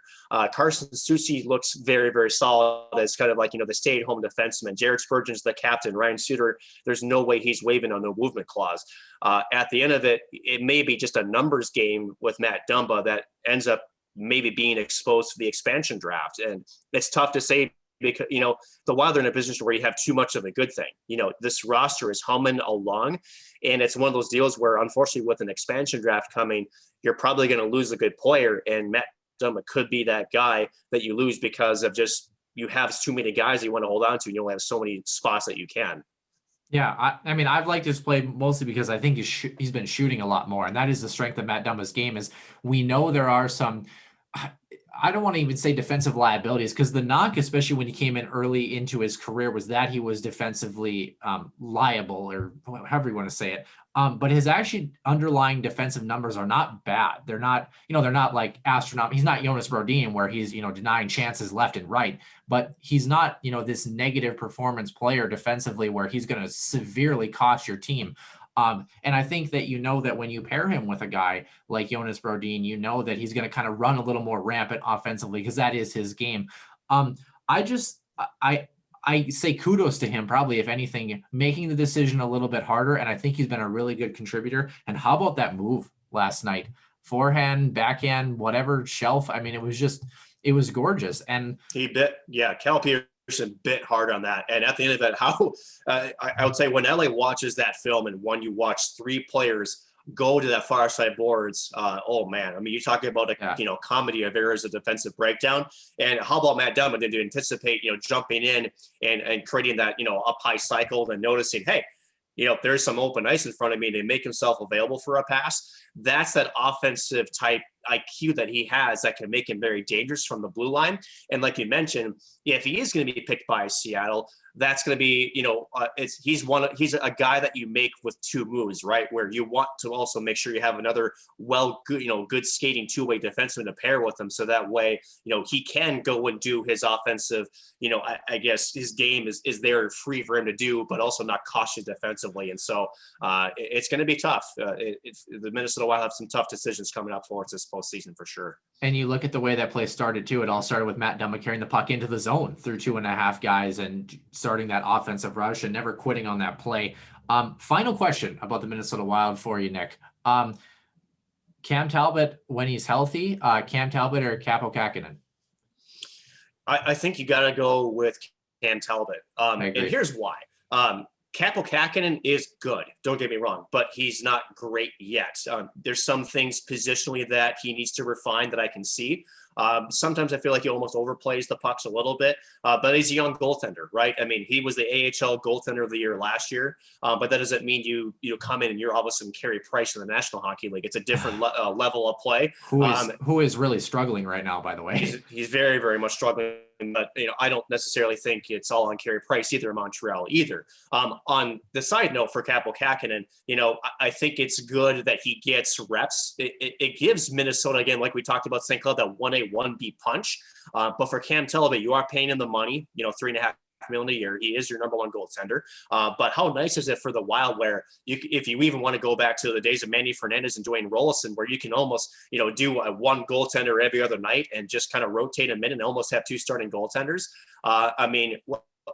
Carson Soucy looks very, very solid as kind of like, the stay-at-home defenseman. Jared Spurgeon's the captain. Ryan Suter, there's no way he's waiving on no movement clause. At the end of it, it may be just a numbers game with Matt Dumba that ends up maybe being exposed to the expansion draft. And it's tough to say, because the Wild are in a position where you have too much of a good thing. This roster is humming along, and it's one of those deals where, unfortunately, with an expansion draft coming, you're probably going to lose a good player, and Matt Dumba could be that guy that you lose because of just you have too many guys you want to hold on to, and you only have so many spots that you can. Yeah, I mean, I've liked his play mostly because I think he's been shooting a lot more, and that is the strength of Matt Dumba's game. Is we know there are some. I don't want to even say defensive liabilities, because the knock, especially when he came in early into his career, was that he was defensively liable, or however you want to say it. But his actually underlying defensive numbers are not bad. They're not, they're not like astronomical. He's not Jonas Brodin where he's, denying chances left and right, but he's not, this negative performance player defensively where he's going to severely cost your team. And I think that that when you pair him with a guy like Jonas Brodin, that he's going to kind of run a little more rampant offensively, because that is his game. I say kudos to him, probably, if anything, making the decision a little bit harder. And I think he's been a really good contributor. And how about that move last night? Forehand, backhand, whatever, shelf. I mean, it was gorgeous. And he bit, Cal Peterson bit hard on that. And at the end of it, I would say when LA watches that film, and when you watch three players go to that far side boards, oh man, I mean, you're talking about a comedy of errors of defensive breakdown. And how about Matt Dumba to anticipate, jumping in and creating that, up high cycle, and noticing, hey, there's some open ice in front of me, to make himself available for a pass. That's that offensive type IQ that he has that can make him very dangerous from the blue line. And like you mentioned, if he is going to be picked by Seattle, that's going to be, he's a guy that you make with two moves, right? Where you want to also make sure you have another good skating two-way defenseman to pair with him. So that way, he can go and do his offensive, I guess his game is there free for him to do, but also not cost you defensively. And so it's going to be tough. The Minnesota Wild have some tough decisions coming up for us this postseason for sure. And you look at the way that play started too. It all started with Matt Dumba carrying the puck into the zone through 2.5 guys and starting that offensive rush and never quitting on that play. Final question about the Minnesota Wild for you, Nick. Cam Talbot, when he's healthy, Cam Talbot or Kaapo Kähkönen? I think you got to go with Cam Talbot. And here's why. Kaapo Kähkönen is good, don't get me wrong, but he's not great yet. There's some things positionally that he needs to refine that I can see. Sometimes I feel like he almost overplays the pucks a little bit, but he's a young goaltender, right? I mean, he was the AHL goaltender of the year last year, but that doesn't mean you come in and you're all of a sudden Carey Price in the National Hockey League. It's a different level of play. Who is really struggling right now, by the way. He's very, very much struggling. But I don't necessarily think it's all on Carey Price either in Montreal either. On the side note for Kaapo Kähkönen, I think it's good that he gets reps. It gives Minnesota, again, like we talked about St. Cloud, that 1A, 1B punch. But for Cam Talbot, you are paying him the money, $3.5 million a year. He is your number one goaltender. But how nice is it for the Wild, where if you even want to go back to the days of Manny Fernandez and Dwayne Rollison, where you can almost, do a one goaltender every other night and just kind of rotate them in and almost have two starting goaltenders. I mean,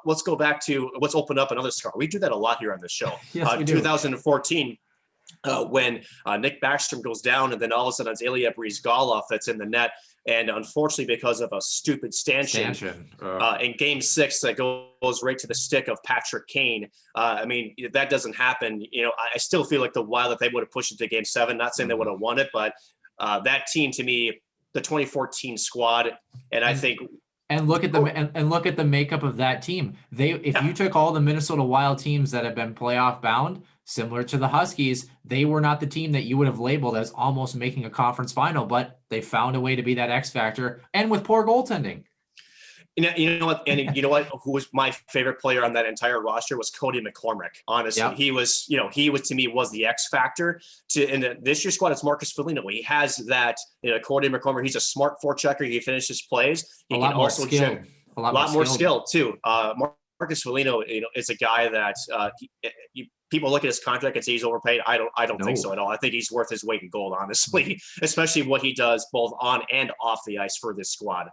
let's go back to, let's open up another scar. We do that a lot here on the show. Yes, we do. 2014, when Nick Backstrom goes down, and then all of a sudden it's Ilya Bryzgalov that's in the net. And unfortunately, because of a stupid stanchion in Game 6 that goes right to the stick of Patrick Kane. I mean, that doesn't happen. I still feel like the Wild, that they would have pushed it to Game 7. Not saying they would have won it, but that team, to me, the 2014 squad, and I think. And look at the makeup of that team. If you took all the Minnesota Wild teams that have been playoff bound, similar to the Huskies, they were not the team that you would have labeled as almost making a conference final, but they found a way to be that X factor, and with poor goaltending. You know what? And you know what? Who was my favorite player on that entire roster was Cody McCormick. Honestly, Yep. he was to me was the X factor. In this year's squad, it's Marcus Foligno. He has that. Cody McCormick. He's a smart forechecker. He finishes plays. He A can lot more also skilled. A lot more skilled too. Marcus Foligno, is a guy that people look at his contract and say he's overpaid. I don't think so at all. I think he's worth his weight in gold, honestly, especially what he does both on and off the ice for this squad.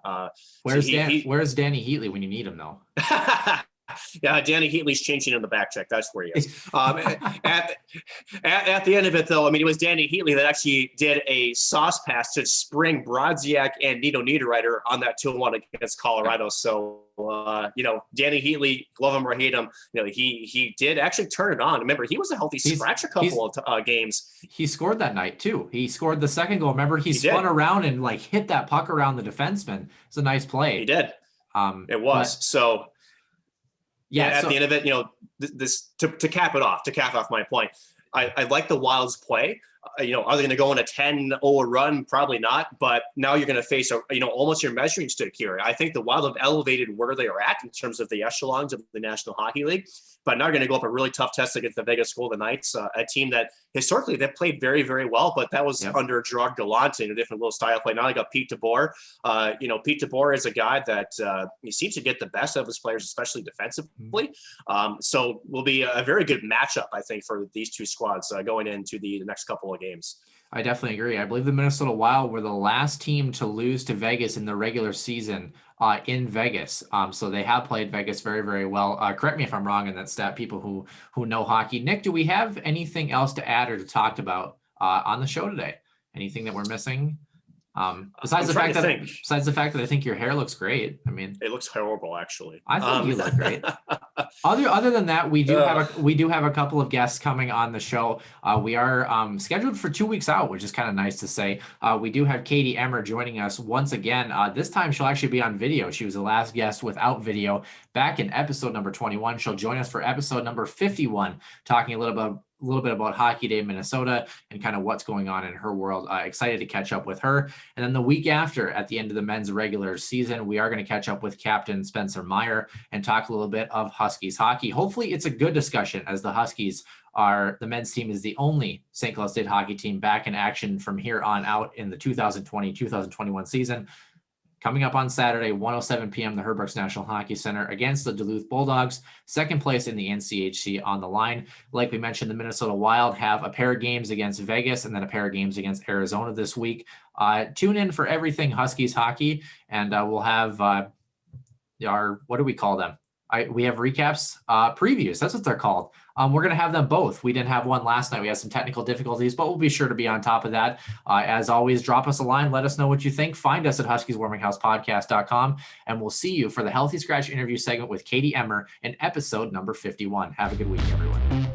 Where's Danny Heatley when you need him though? Yeah, Danny Heatley's changing in the back check. That's where he is. At the end of it, though, I mean, it was Danny Heatley that actually did a sauce pass to Spring Brodziak and Nito Niederreiter on that 2-1 against Colorado. So, Danny Heatley, love him or hate him, he did actually turn it on. Remember, he was a healthy scratch a couple of games. He scored that night too. He scored the second goal. Remember, he spun around and hit that puck around the defenseman. It's a nice play. He did. It was. So. Yeah, at the end of it, this to cap off my point, I like the Wild's play. Are they going to go on a 10-0 run? Probably not. But now you're going to face almost your measuring stick here. I think the Wild have elevated where they are at in terms of the echelons of the National Hockey League. But now you're going to go up a really tough test against the Vegas Golden Knights, a team that historically they've played very, very well. But that was under Gerard Gallant in a different little style of play. Now they got Pete DeBoer. Pete DeBoer is a guy that he seems to get the best of his players, especially defensively. So will be a very good matchup, I think, for these two squads going into the next couple of games. I definitely agree. I believe the Minnesota Wild were the last team to lose to Vegas in the regular season in Vegas. So they have played Vegas very, very well. Correct me if I'm wrong in that stat, people who know hockey. Nick, do we have anything else to add or to talk about on the show today? Anything that we're missing? Besides the fact that I think your hair looks great. I mean, it looks horrible, actually. I think you look great. Other than that, we do have a couple of guests coming on the show. We are scheduled for 2 weeks out, which is kind of nice to say. We do have Katie Emmer joining us once again. This time she'll actually be on video. She was the last guest without video back in episode number 21. She'll join us for episode number 51, talking a little bit about Hockey Day Minnesota and kind of what's going on in her world. Excited to catch up with her. And then the week after, at the end of the men's regular season, we are going to catch up with Captain Spencer Meyer and talk a little bit of Huskies hockey. Hopefully it's a good discussion, as the Huskies the men's team is the only St. Cloud State hockey team back in action from here on out in the 2020-2021 season. Coming up on Saturday, 1:07 p.m., the Herbrooks National Hockey Center against the Duluth Bulldogs, second place in the NCHC on the line. Like we mentioned, the Minnesota Wild have a pair of games against Vegas and then a pair of games against Arizona this week. Tune in for everything Huskies hockey, and we'll have what do we call them? We have recaps, previews. That's what they're called. We're going to have them both. We didn't have one last night. We had some technical difficulties, but we'll be sure to be on top of that. As always, drop us a line. Let us know what you think. Find us at HuskiesWarmingHousePodcast.com, and we'll see you for the Healthy Scratch interview segment with Katie Emmer in episode number 51. Have a good week, everyone.